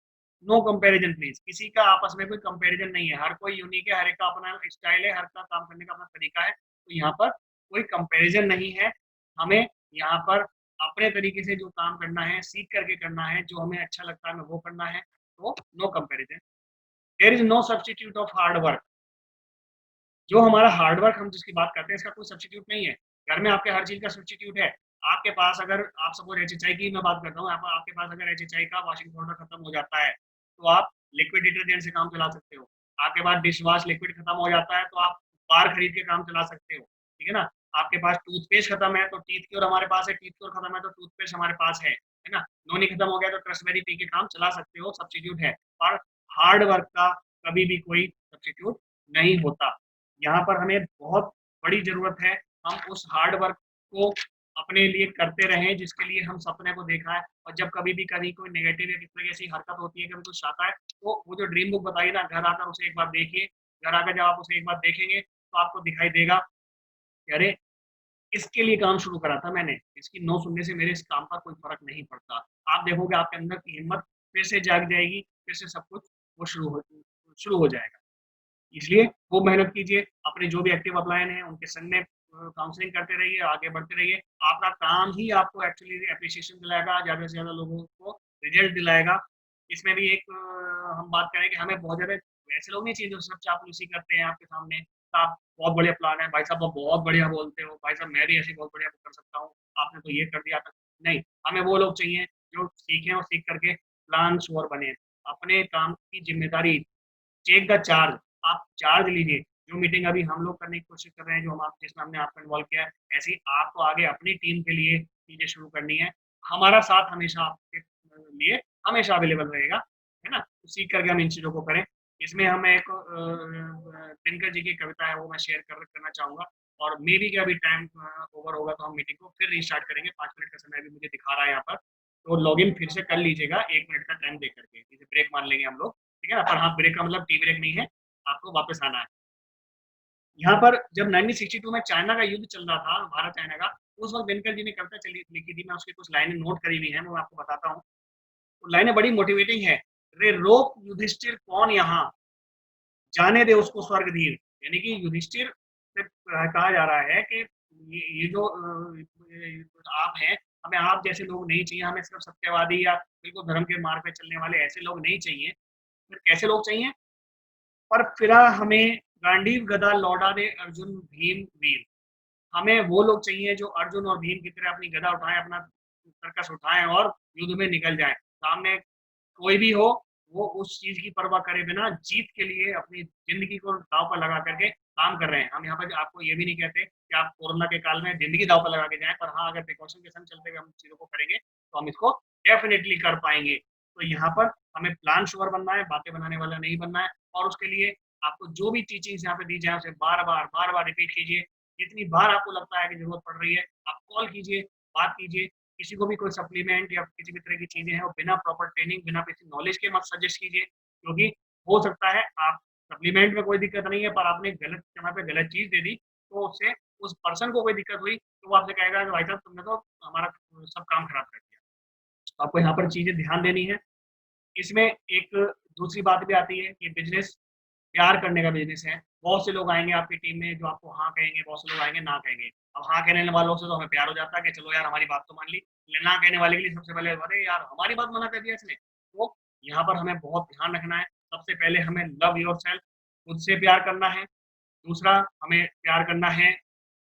नो कंपैरिजन प्लीज, किसी का आपस में कोई कंपैरिजन नहीं है। हर कोई यूनिक है, हर एक का अपना स्टाइल है, हर का काम करने का अपना तरीका है। तो यहाँ पर कोई कंपैरिजन नहीं है। हमें यहाँ पर अपने तरीके से जो काम करना है, सीख करके करना है, जो हमें अच्छा लगता है हमें वो करना है। तो no comparison. There is no substitute of hard work. जो हमारा हार्ड वर्क हम जिसकी बात करते हैं इसका कोई सब्स्टिट्यूट नहीं है। घर में आपके हर चीज का सब्स्टिट्यूट है। आपके पास अगर आप सपोज एचएचआई की मैं बात करता हूँ, आपके पाउडर अगर एचएचआई का वॉशिंग पाउडर खत्म हो जाता है तो आप लिक्विड डिटर्जेंट से काम चला सकते हो। आपके पास डिश वॉश लिक्विड खत्म हो जाता है तो आप बार खरीद के काम चला सकते हो, ठीक है ना। आपके पास टूथपेस्ट खत्म है तो टीथ क्योर हमारे पास है, टीथ क्योर खत्म है तो टूथपेस्ट हमारे पास है ना। नोनी खत्म हो गया तो ट्रस्टबेरी पी के काम चला सकते हो, सब्स्टिट्यूट है। पर हार्ड वर्क का कभी भी कोई सब्स्टिट्यूट नहीं होता। यहाँ पर हमें बहुत बड़ी जरूरत है हम उस हार्ड वर्क को अपने लिए करते रहें जिसके लिए हम सपने को देखा है। और जब कभी भी कभी कोई नेगेटिव या किस तरह की ऐसी हरकत होती है, कभी कुछ आता है, तो वो जो ड्रीम बुक बताइए ना, घर आकर उसे एक बार देखिए। घर आकर जब आप उसे एक बार देखेंगे तो आपको दिखाई देगा कि अरे इसके लिए काम शुरू करा था मैंने, इसकी नो सुनने से मेरे इस काम पर कोई फर्क नहीं पड़ता। आप देखोगे आपके अंदर की हिम्मत फिर से जाग जाएगी, फिर से सब कुछ वो शुरू हो जाएगा। इसलिए वो मेहनत कीजिए। अपने जो भी एक्टिव अपलाइन है उनके संग में काउंसलिंग करते रहिए, आगे बढ़ते रहिए। आपका काम ही आपको एक्चुअली एप्रिसिएशन दिलाएगा, ज़्यादा से ज़्यादा लोगों को रिजल्ट दिलाएगा। इसमें भी एक हम बात करें कि हमें बहुत ज़्यादा ऐसे लोग नहीं चाहिए जो सब चापलूसी करते हैं आपके सामने। तो आप बहुत बढ़िया प्लान है भाई साहब, आप बहुत बढ़िया बोलते हो भाई साहब, मैं भी ऐसे बहुत बढ़िया कर सकता हूँ, आपने तो ये कर दिया था। नहीं, हमें वो लोग चाहिए जो सीखें और सीख करके प्लान श्योर बने। अपने काम की जिम्मेदारी, टेक द चार्ज, आप चार्ज लीजिए। जो मीटिंग अभी हम लोग करने की कोशिश कर रहे हैं, जो हम आप जिसमें हमने आपको इन्वॉल्व किया है, ऐसे ही आपको आगे अपनी टीम के लिए चीजें शुरू करनी है। हमारा साथ हमेशा आपके लिए हमेशा अवेलेबल रहेगा, है ना। तो सीख करके हम इन चीजों को करें। इसमें हम एक दिनकर जी की कविता है वो मैं शेयर करना चाहूंगा, और मे बी कि अभी टाइम ओवर होगा तो हम मीटिंग को फिर रीस्टार्ट करेंगे। 5 मिनट का समय भी मुझे दिखा रहा है यहाँ पर, तो लॉगिन फिर से कर लीजिएगा 1 मिनट का टाइम दे करके, जैसे ब्रेक मान लेंगे हम लोग, ठीक है ना। पर हाँ, ब्रेक का मतलब टी ब्रेक नहीं है, आपको वापस आना है। यहाँ पर जब 1962 में चाइना का युद्ध चल रहा था, भारत चाइना का, उस वक्त दिनकर जी ने कविता लिखी थी, मैं उसकी कुछ लाइनें नोट करी हुई है, मैं आपको बताता हूँ। तो लाइनें बड़ी मोटिवेटिंग है। रे रोक युधिष्ठिर कौन यहाँ, जाने दे उसको स्वर्गधीर। यानी कि युधिष्ठिर से कहा जा रहा है कि ये जो आप हैं, हमें आप जैसे लोग नहीं चाहिए, हमें सिर्फ सत्यवादी या बिल्कुल धर्म के मार्ग पे चलने वाले ऐसे लोग नहीं चाहिए। फिर कैसे लोग चाहिए? पर फिरा हमें गांडीव गदा लौटा दे अर्जुन भीम वीर। हमें वो लोग चाहिए जो अर्जुन और भीम की तरह अपनी गदा उठाएं, अपना सर्कस उठाएं और युद्ध में निकल जाएं। सामने कोई भी हो, वो उस चीज की परवाह करे बिना जीत के लिए अपनी जिंदगी को दांव पर लगा करके काम कर रहे हैं। हम यहाँ पर आपको ये भी नहीं कहते कि आप कोरोना के काल में जिंदगी दांव पर लगा के जाएं, पर हाँ, अगर प्रिकॉशन के संग चलते हुए हम चीजों को करेंगे तो हम इसको डेफिनेटली कर पाएंगे। तो यहाँ पर हमें प्लान श्योर बनना है, बातें बनाने वाला नहीं बनना है। और उसके लिए आपको जो भी टीचिंग्स यहाँ पे दी जाए उसे बार बार रिपीट कीजिए। जितनी बार आपको लगता है कि जरूरत पड़ रही है, आप कॉल कीजिए, बात कीजिए। किसी को भी कोई सप्लीमेंट या किसी भी तरह की चीजें हैं, वो बिना प्रॉपर ट्रेनिंग, बिना किसी नॉलेज के मत सजेस्ट कीजिए, क्योंकि हो सकता है आप सप्लीमेंट में कोई दिक्कत नहीं है, पर आपने गलत समय पे गलत चीज दे दी, तो उससे उस पर्सन को कोई दिक्कत हुई, तो वो आपसे कहेगा कि भाई साहब तुमने तो हमारा सब काम खराब कर दिया। तो आपको यहाँ पर चीजें ध्यान देनी है। इसमें एक दूसरी बात भी आती है कि बिजनेस प्यार करने का बिजनेस है। बहुत से लोग आएंगे आपकी टीम में जो आपको हाँ कहेंगे, बहुत से लोग आएंगे ना कहेंगे। अब हाँ कहने वालों से तो हमें प्यार हो जाता है कि चलो यार हमारी बात तो मान ली। ना कहने वाले के लिए सबसे पहले अरे यार हमारी बात मना कर दिया इसने। तो यहाँ पर हमें बहुत ध्यान रखना है। सबसे पहले हमें लव योर सेल्फ, खुद से प्यार करना है। दूसरा, हमें प्यार करना है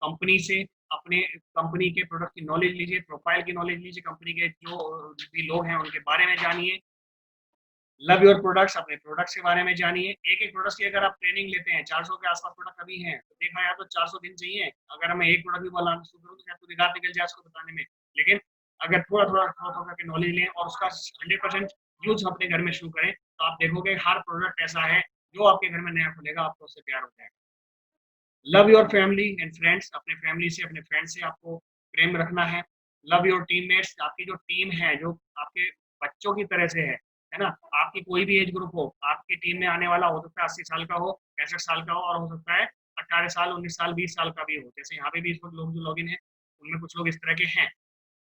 कंपनी से। अपने कंपनी के प्रोडक्ट की नॉलेज लीजिए, प्रोफाइल की नॉलेज लीजिए, कंपनी के जो भी लोग हैं उनके बारे में जानिए। लव योर प्रोडक्ट्स, अपने प्रोडक्ट्स के बारे में जानिए। एक एक प्रोडक्ट्स की अगर आप ट्रेनिंग लेते हैं, 400 के आसपास प्रोडक्ट अभी हैं, तो देखा यार तो 400 दिन चाहिए। अगर मैं एक प्रोडक्ट भी बोला शुरू करूँ तो शायद पूरी रात निकल जाए उसको बताने में। लेकिन अगर थोड़ा थोड़ा थोड़ा थोड़ा के नॉलेज लें और उसका 100% यूज अपने घर में शुरू करें, तो आप देखोगे हर प्रोडक्ट ऐसा है जो आपके घर में नया खुलेगा, आपको उससे प्यार हो जाएगा। Love your family and friends, अपने फैमिली से, अपने फ्रेंड से आपको प्रेम रखना है। लव योर टीममेट्स, आपकी जो टीम है जो आपके बच्चों की तरह से है ना। आपकी कोई भी एज ग्रुप हो, आपकी टीम में आने वाला हो सकता है 80 साल का हो, 65 साल का हो, और हो सकता है 18 साल, 19 साल, 20 साल का भी हो। जैसे यहाँ पे भी इस वक्त लोग जो लॉगिन है उनमें कुछ लोग इस तरह के हैं।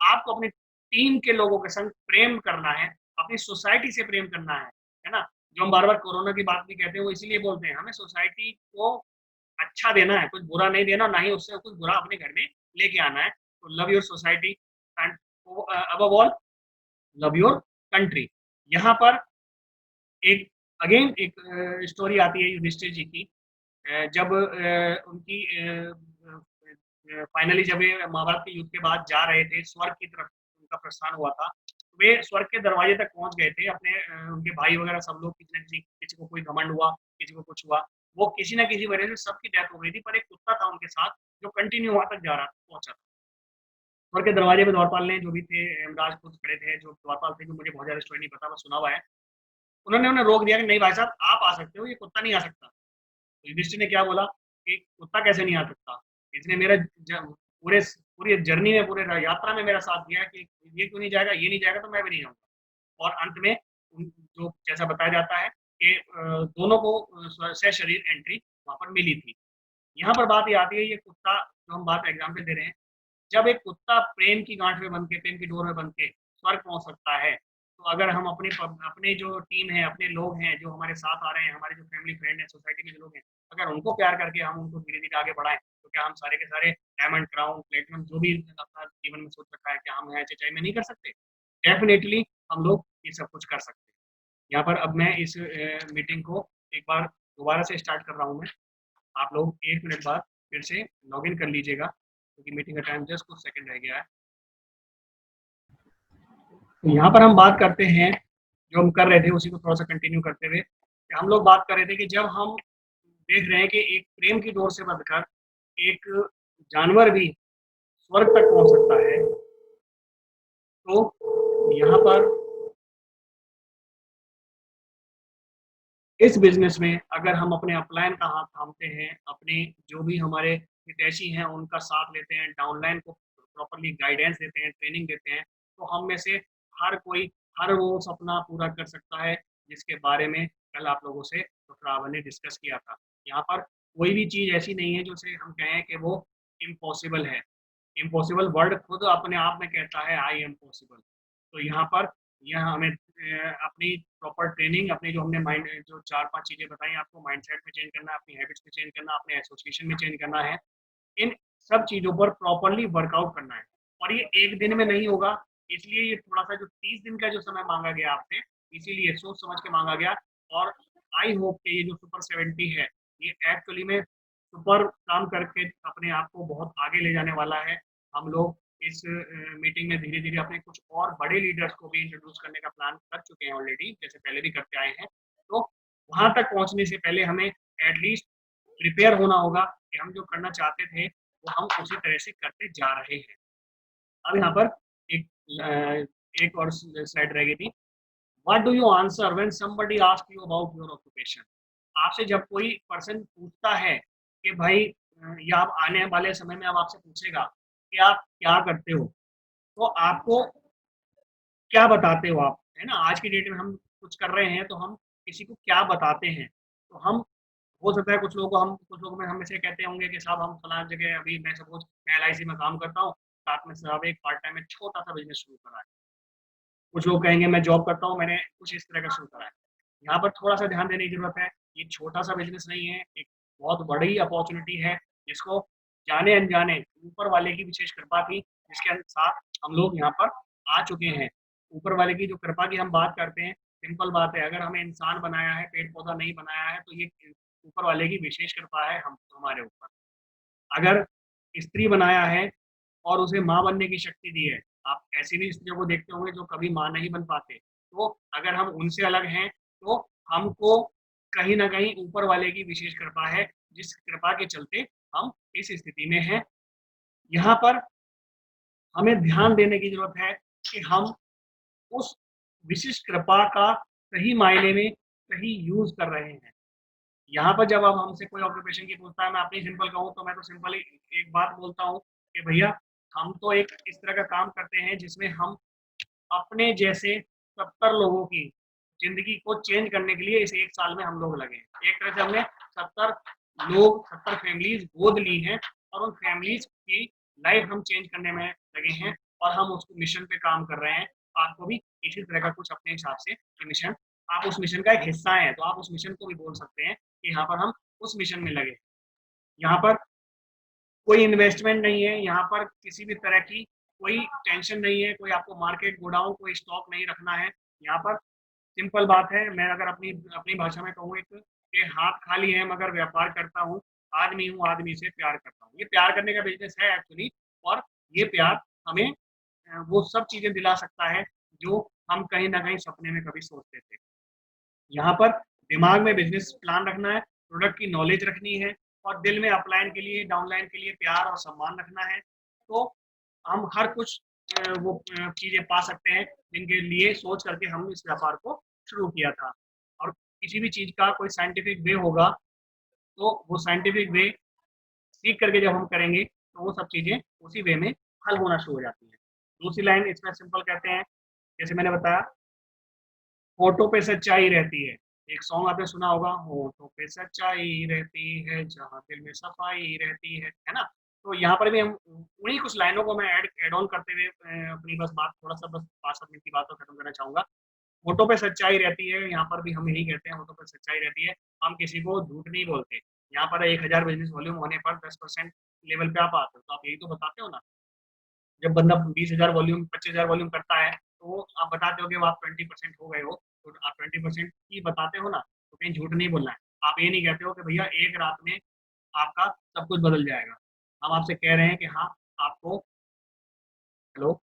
आपको अपनी टीम के लोगों के संग प्रेम करना है, अपनी सोसाइटी से प्रेम करना है ना। जो हम बार बार कोरोना की बात भी कहते हैं वो इसीलिए बोलते हैं, हमें सोसाइटी को अच्छा देना है, कुछ बुरा नहीं देना, ना ही उससे कुछ बुरा अपने घर में लेके आना है। तो love your society and above all love your country. यहाँ पर एक अगेन एक स्टोरी आती है युधिष्ठिर जी की। जब उनकी फाइनली जब ये महाभारत के युद्ध के बाद जा रहे थे स्वर्ग की तरफ, उनका प्रस्थान हुआ था, वे स्वर्ग के दरवाजे तक पहुंच गए थे। अपने उनके भाई वगैरह सब लोग, किसी न किसी को कोई घमंड हुआ, किसी को कुछ हुआ, वो किसी ना किसी वजह से सबकी डेथ हो गई थी। पर एक कुत्ता था उनके साथ जो कंटिन्यू वहां तक जा रहा पहुंचा था। स्वर्ग के दरवाजे पे द्वारपाल ने, जो भी थे राजपूत खड़े थे, जो द्वारपाल थे, जो मुझे बहुत ज्यादा स्टोरी नहीं पता, बस सुना हुआ है, उन्होंने उन्हें रोक दिया कि नहीं भाई साहब आप आ सकते हो, ये कुत्ता नहीं आ सकता। तो युधिष्ठिर ने क्या बोला कि कुत्ता कैसे नहीं आ सकता, इसने मेरा पूरे पूरी जर्नी में, पूरे यात्रा में मेरा साथ दिया कि ये क्यों नहीं जाएगा, ये नहीं जाएगा तो मैं भी नहीं जाऊंगा। और अंत में जो जैसा बताया जाता है कि दोनों को सशरीर एंट्री वहां पर मिली थी। यहाँ पर बात ये आती है, ये कुत्ता जो हम बात एग्जाम्पल दे रहे हैं, जब एक कुत्ता प्रेम की गांठ में बन के, प्रेम की डोर में बन के स्वर्ग पहुंच सकता है, तो अगर हम अपने जो टीम है, अपने लोग हैं जो हमारे साथ आ रहे हैं, हमारे जो फैमिली फ्रेंड है, सोसाइटी में जो लोग हैं, अगर उनको प्यार करके हम उनको धीरे धीरे आगे बढ़ाएं, तो क्या हम सारे के सारे डायमंड, क्राउन, प्लेटिनम जो भी अपना जीवन में सोच रखा है, क्या हम यहाँ चाचाई में नहीं कर सकते? डेफिनेटली हम लोग ये सब कुछ कर सकते हैं। यहाँ पर अब मैं इस मीटिंग को एक बार दोबारा से स्टार्ट कर रहा हूँ। मैं, आप लोग 1 मिनट बाद फिर से लॉग इन कर लीजिएगा, क्योंकि मीटिंग का टाइम जस्ट कुछ सेकंड रह गया है। तो यहाँ पर हम बात करते हैं, जो हम कर रहे थे उसी को थोड़ा सा कंटिन्यू करते हुए, हम लोग बात कर रहे थे कि जब हम देख रहे हैं कि एक प्रेम की डोर से बंधकर एक जानवर भी स्वर्ग तक पहुंच सकता है, तो यहाँ पर इस बिजनेस में अगर हम अपने अपलाइन का हाथ थामते हैं, अपने जो भी हमारे हितैषी हैं उनका साथ लेते हैं, डाउनलाइन को प्रॉपर्ली गाइडेंस देते हैं, ट्रेनिंग देते हैं, तो हम में से हर कोई हर वो सपना पूरा कर सकता है जिसके बारे में कल आप लोगों से डॉक्टर रावत ने डिस्कस किया था। यहाँ पर कोई भी चीज़ ऐसी नहीं है जो से हम कहें कि वो इम्पॉसिबल है। इम्पॉसिबल वर्ड खुद अपने आप में कहता है आई एम पॉसिबल। तो यहाँ पर यह हमें अपनी प्रॉपर ट्रेनिंग, अपनी जो हमने माइंड जो 4-5 चीज़ें बताई आपको, माइंडसेट में चेंज करना है, अपनी हैबिट्स में चेंज करना, अपने एसोसिएशन में चेंज करना है। इन सब चीज़ों पर प्रॉपर्ली वर्कआउट करना है और ये एक दिन में नहीं होगा, इसलिए ये थोड़ा-सा जो 30 दिन का जो समय माँगा गया आपसे, इसीलिए सोच समझ के माँगा गया और आई होप कि ये जो सुपर 70 है, ये एक्चुअली में सुपर काम करके अपने आप को बहुत आगे ले जाने वाला है। हम लोग इस मीटिंग में धीरे-धीरे अपने कुछ और बड़े लीडर्स को भी इंट्रोड्यूस करने का प्लान कर चुके हैं ऑलरेडी, जैसे पहले भी करते आए हैं। तो वहाँ तक पहुँचने से पहले हमें एटलीस्ट प्रिपेयर होना होगा कि हम जो करना चाहते थे, वो हम उसी तरह से करते जा रहे हैं। अब यहाँ पर एक एक और स्लाइड रह गई थी। What do you answer when somebody ask you about your occupation? आपसे जब कोई पर्सन पूछता है कि भाई या आप आने वाले समय में अब आपसे पूछेगा कि आप क्या करते हो? तो आपको क्या बताते हो आप? है ना? आज की डेट में हम कुछ कर रहे हैं तो हम किसी को क्या बताते हैं? तो हम हो सकता है कुछ लोग में हम में से कहते होंगे कि साहब हम फलाँ जगह अभी मैं सपोज़ मैं एलआईसी में काम करता हूँ, साथ में साहब एक पार्ट टाइम में छोटा-सा बिज़नेस शुरू करा है। कुछ लोग कहेंगे मैं जॉब करता हूँ, मैंने कुछ इस तरह का शुरू करा है। यहाँ पर थोड़ा-सा ध्यान देने की ज़रूरत है, ये छोटा-सा बिज़नेस नहीं है, एक बहुत बड़ी अपॉर्च्युनिटी है, जिसको जाने-अनजाने ऊपर वाले की विशेष कृपा थी, जिसके साथ हम लोग यहाँ पर आ चुके हैं। ऊपर वाले की जो कृपा की हम बात करते हैं, सिंपल बात है, अगर हमें इंसान बनाया है, पेड़-पौधा नहीं बनाया है, तो ये ऊपर वाले की विशेष कृपा है हम हमारे ऊपर। अगर स्त्री बनाया है और उसे माँ बनने की शक्ति दी है, आप ऐसी भी स्त्रियों को देखते होंगे जो कभी माँ नहीं बन पाते। तो अगर हम उनसे अलग हैं, तो हमको कहीं न कहीं ऊपर वाले की विशेष कृपा है, जिस कृपा के चलते हम इस स्थिति में हैं। यहाँ पर हमें ध्यान देने की ज़रूरत है कि हम उस विशिष्ट कृपा का सही मायने में सही यूज़ कर रहे हैं। यहाँ पर जब अब हमसे कोई ऑक्यूपेशन की पूछता है, मैं अपनी सिंपल कहूँ तो मैं तो सिंपल ही एक बात बोलता हूँ कि भैया हम तो एक इस तरह का काम करते हैं जिसमें हम अपने जैसे 70 लोगों की ज़िंदगी को चेंज करने के लिए इस 1 साल में हम लोग लगे हैं। एक तरह से हमने 70 लोग 70 फैमिलीज़ गोद ली हैं और उन फैमिलीज़ की लाइफ़ हम चेंज करने में लगे हैं और हम उस मिशन पे काम कर रहे हैं। आपको भी इसी तरह का कुछ अपने हिसाब से ये मिशन आप उस मिशन का एक हिस्सा हैं, तो आप उस मिशन को भी बोल सकते हैं कि यहाँ पर हम उस मिशन में लगे। यहाँ पर कोई इन्वेस्टमेंट नहीं है, यहाँ पर किसी भी तरह की कोई टेंशन नहीं है, कोई आपको मार्केट गोडाउन कोई स्टॉक नहीं रखना है। यहाँ पर सिंपल बात है, मैं अगर अपनी अपनी भाषा में कहूँ एक कि हाथ खाली है मगर व्यापार करता हूँ, आदमी हूँ आदमी से प्यार करता हूँ। ये प्यार करने का बिज़नेस है एक्चुअली और ये प्यार हमें वो सब चीज़ें दिला सकता है जो हम कहीं न कहीं सपने में कभी सोचते थे। यहाँ पर दिमाग में बिज़नेस प्लान रखना है, प्रोडक्ट की नॉलेज रखनी है और दिल में अपलाइन के लिए, डाउनलाइन के लिए प्यार और सम्मान रखना है। तो हम हर कुछ वो चीज़ें पा सकते हैं, जिनके लिए सोच करके हम इस व्यापार को शुरू किया था। और किसी भी चीज़ का कोई साइंटिफिक वे होगा, तो वो साइंटिफिक वे सीख करके जब हम करेंगे, तो वो सब चीज़ें उसी वे में हल होना शुरू हो जाती हैं। दूसरी लाइन इसमें सिंपल कहते हैं, जैसे मैंने बताया होठों पे सच्चाई रहती है। एक सॉन्ग आपने सुना होगा, होठों पे सच्चाई रहती है, जहाँ दिल में सफाई रहती है ना? तो यहाँ पर भी हम उन्हीं कुछ लाइनों को मैं ऐड ऑन करते हुए अपनी बस बात थोड़ा-सा बस 5-7 मिनट की बात को खत्म करना चाहूँगा। होठों पे सच्चाई रहती है, यहाँ पर भी हम यही कहते हैं होठों पे सच्चाई रहती है, हम किसी को झूठ नहीं बोलते। यहाँ पर 1000 बिज़नेस वॉल्यूम होने पर 10% लेवल पे आप आते हो, तो आप यही तो बताते हो ना? जब बंदा 20,000 वॉल्यूम 25,000 वॉल्यूम करता है, तो वो आप बताते हो कि वो आप 20% हो गए हो, तो आप 20% ही बताते हो ना, तो कहीं झूठ नहीं बोलना है। आप ये नहीं कहते हो कि भैया एक रात में आपका सब कुछ बदल जाएगा। हम आपसे कह रहे हैं कि हाँ, आपको हेलो,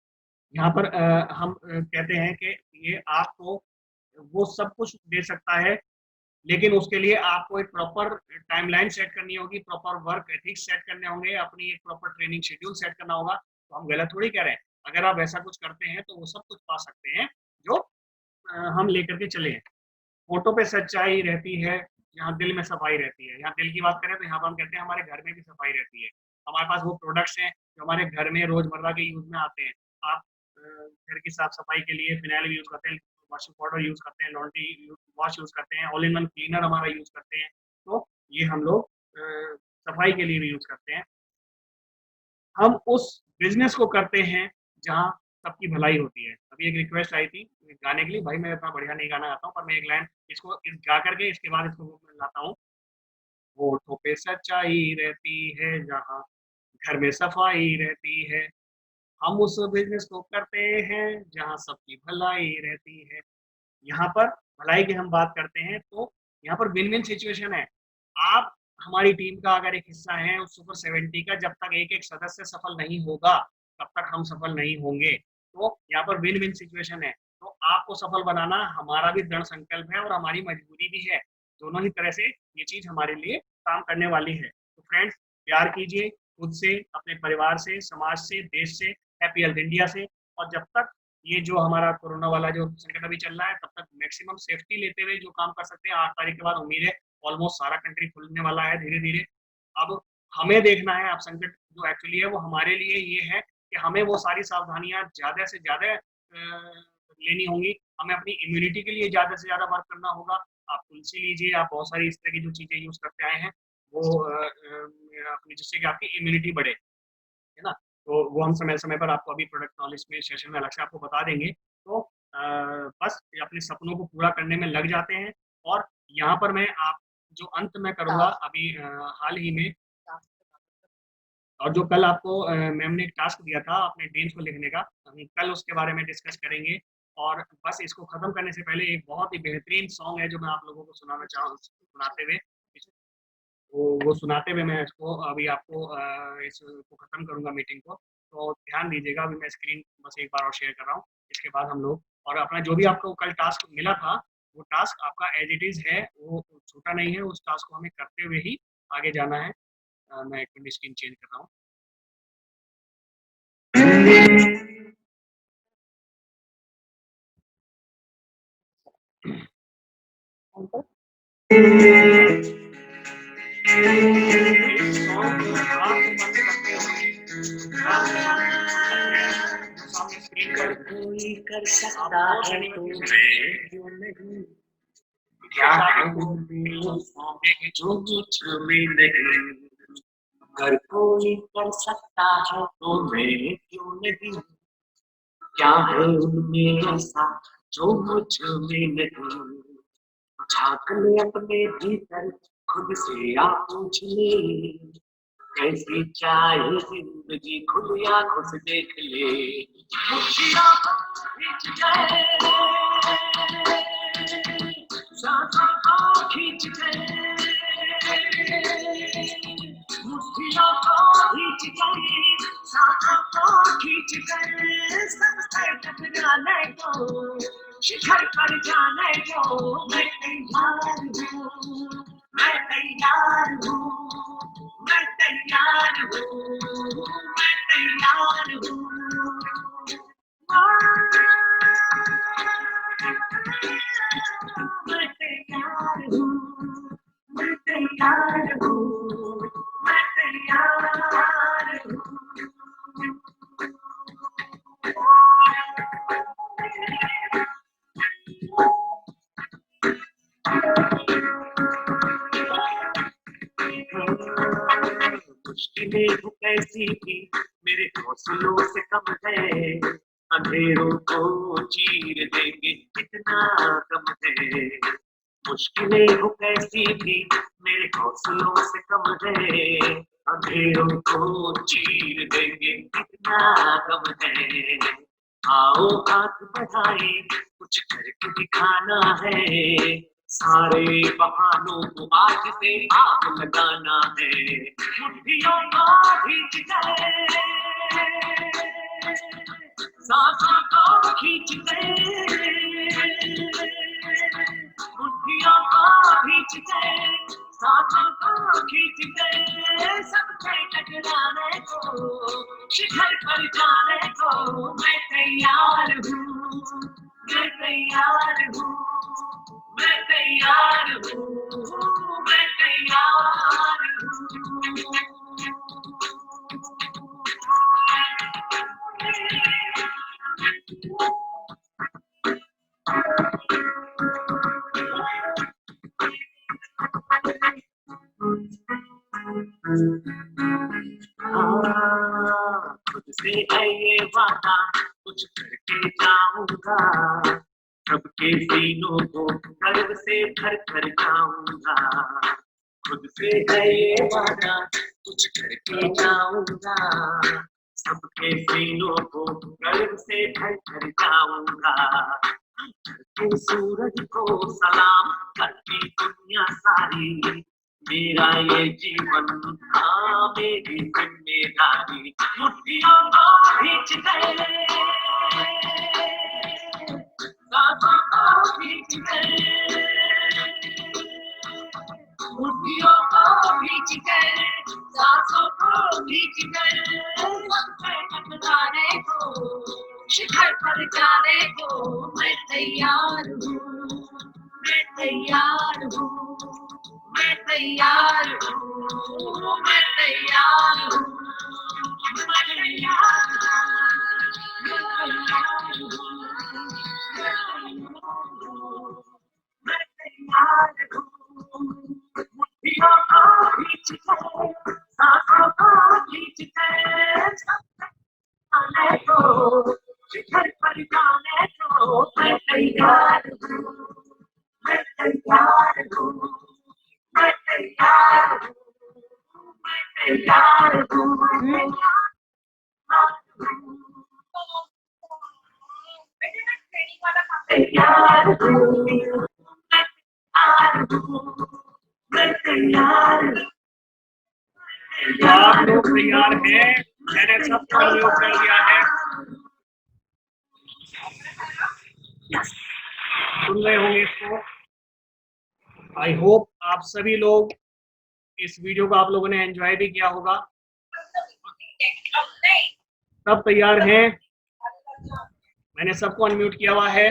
यहाँ पर हम कहते हैं कि ये आपको वो सब कुछ दे सकता है, लेकिन उसके लिए आपको एक प्रॉपर टाइमलाइन सेट करनी होगी, प्रॉपर वर्क एथिक्स सेट करने होंगे, अपनी एक प्रॉपर ट्रेनिंग शेड्यूल सेट करना होगा। तो हम गलत थोड़ी कह रहे हैं। अगर आप ऐसा कुछ करते हैं, तो वो सब कुछ पा सकते हैं, जो हम लेकर के चले हैं। फोटो पे सच्चाई रहती है, यहाँ दिल में सफाई रहती है। यहाँ दिल की बात करें तो यहाँ पर हम कहते हैं हमारे घर में भी सफाई रहती है। हमारे पास वो प्रोडक्ट्स हैं जो हमारे घर में रोजमर्रा के यूज में आते हैं। आप घर की साफ सफाई के लिए फिनाइल यूज करते हैं, वॉशिंग पाउडर यूज करते हैं, लॉन्ड्री वॉश यूज करते हैं, ऑल इन वन क्लीनर हमारा यूज करते हैं। तो ये हम लोग सफाई के लिए भी यूज करते हैं। हम उस बिजनेस को करते हैं जहाँ सबकी भलाई होती है। अभी एक रिक्वेस्ट आई थी गाने के लिए, भाई मैं इतना बढ़िया नहीं गाना गाता हूँ, पर मैं एक लाइन इसको गा करके इसके बाद इसको लाता हूँ। होठों पे सच्चाई रहती है जहाँ घर में सफाई रहती है, हम उस बिजनेस को करते हैं जहाँ सबकी भलाई रहती है। यहाँ पर भलाई की हम बात करते हैं तो यहाँ पर विन विन सिचुएशन है। आप हमारी टीम का अगर एक हिस्सा है उस सुपर 70 का, जब तक एक एक सदस्य सफल नहीं होगा तब तक हम सफल नहीं होंगे। तो यहाँ पर विन विन सिचुएशन है। तो आपको सफल बनाना हमारा भी दृढ़ संकल्प है और हमारी मजबूरी भी है। दोनों ही तरह से ये चीज हमारे लिए काम करने वाली है। तो फ्रेंड्स, प्यार कीजिए खुद से, अपने परिवार से, समाज से, देश से, हैप्पी हेल्थ इंडिया से। और जब तक ये जो हमारा कोरोना वाला जो संकट अभी चल रहा है, तब तक मैक्सिमम सेफ्टी लेते हुए जो काम कर सकते हैं। 8 तारीख के बाद उम्मीद है ऑलमोस्ट सारा कंट्री खुलने वाला है धीरे धीरे। अब हमें देखना है, अब संकट जो एक्चुअली है वो हमारे लिए ये है कि हमें वो सारी सावधानियां ज्यादा से ज्यादा लेनी होंगी। हमें अपनी इम्यूनिटी के लिए ज्यादा से ज्यादा वर्क करना होगा। आप तुलसी लीजिए, आप बहुत सारी इस तरह की जो चीजें यूज करते आए हैं वो अपनी, जिससे कि आपकी इम्यूनिटी बढ़े, है ना। तो वो हम समय समय पर आपको अभी प्रोडक्ट नॉलेज में सेशन में अलग से आपको बता देंगे। तो बस अपने सपनों को पूरा करने में लग जाते हैं। और यहाँ पर मैं आप जो अंत में करूँगा अभी हाल ही में, और जो कल आपको मैम ने एक टास्क दिया था अपने ड्रीम्स को लिखने का, हम कल उसके बारे में डिस्कस करेंगे। और बस इसको खत्म करने से पहले एक बहुत ही बेहतरीन सॉन्ग है जो मैं आप लोगों को सुनाना सुनाते हुए वो सुनाते हुए मैं इसको अभी आपको इसको खत्म करूंगा मीटिंग को। तो ध्यान दीजिएगा, अभी मैं स्क्रीन बस एक बार और शेयर कर रहा हूँ। इसके बाद हम लोग और अपना जो भी आपको कल टास्क मिला था वो टास्क आपका एज इट इज है, वो छोटा नहीं है। उस टास्क को हमें करते हुए ही आगे जाना है। मैं एक मिनट स्क्रीन चेंज कर रहा हूँ। कोई कर सकता है तो क्यों नहीं, क्या है जो मुझ में नहीं, अगर कोई कर सकता है तो मैं क्यों नहीं, क्या है उनमें ऐसा जो मुझ में नहीं, झांक ले अपने भीतर खुद से आप पूछ ले, कैसी चाहे जिंदगी खुद आंखों से देख ले, मुट्ठियों को खींच गए, सांसों को खींच गए, मुट्ठियों को खींच गए, सांसों को खींच गए, सबसे टकराने को, शिखर पर जाने को मैं तैयार हूँ, मैं तैयार हूँ, मैं तैयार हूँ, मैं तैयार हूँ। मैं तैयार हूँ, मैं तैयार हूँ, मैं तैयार हूँ। मुश्किलें तो कैसी थी मेरे हौसलों से कम है, अंधेरों को चीर देंगे कितना दम है, मुश्किलें तो कैसी थी मेरे हौसलों से कम है, अंधेरों को चीर देंगे कितना दम है, आओ हाथ बढ़ाए कुछ करके दिखाना है, सारे बहानों को आज से आग लगाना है, मुट्ठियों को खींच गए, सांसों को खींच गए, मुट्ठियों को खींच गए, सांसों को खींच गए, सबसे टकराने को, शिखर पर जाने को मैं तैयार हूँ, मैं तैयार हूँ, मैं तैयार हूँ, मैं तैयार हाँ, खुद से है ये वादा, कुछ करके जाऊंगा, सबके सीनों को गर्व से भर कर जाऊंगा। खुद से है ये वादा, कुछ करके जाऊंगा, सबके सीनों को गर्व से भर कर जाऊंगा। करके सूरज को सलाम करती दुनिया सारी, मेरा ये जीवन हाँ मेरी जिम्मेदारी। मुट्ठियों को खींच गए, सांसों को खींच गए, मुट्ठियों को खींच गए, सांसों को खींच गए, टकराने को, शिखर पर जाने को मैं तैयार हूँ, मैं तैयार हूँ, मैं तैयार हूँ, मैं तैयार हूँ, मैं तैयार हूँ, मैं तैयार हूँ। मुट्ठियों को खींच के, सांसों को खींच के, जाने को, शिखर पर जाने को मैं तैयार हूँ, मैं तैयार हूँ, मैं तैयार हूँ, मैं तैयार हूँ, तैयार हूँ, मैं तैयार हूँ, मैं तैयार हूँ। आप लोग तैयार हैं? मैंने सबको अनम्यूट कर दिया है। सुन रहे होंगे इसको। आई होप आप सभी लोग इस वीडियो को आप लोगों ने एंजॉय भी किया होगा। सब तैयार हैं? मैंने सबको अनम्यूट किया हुआ है।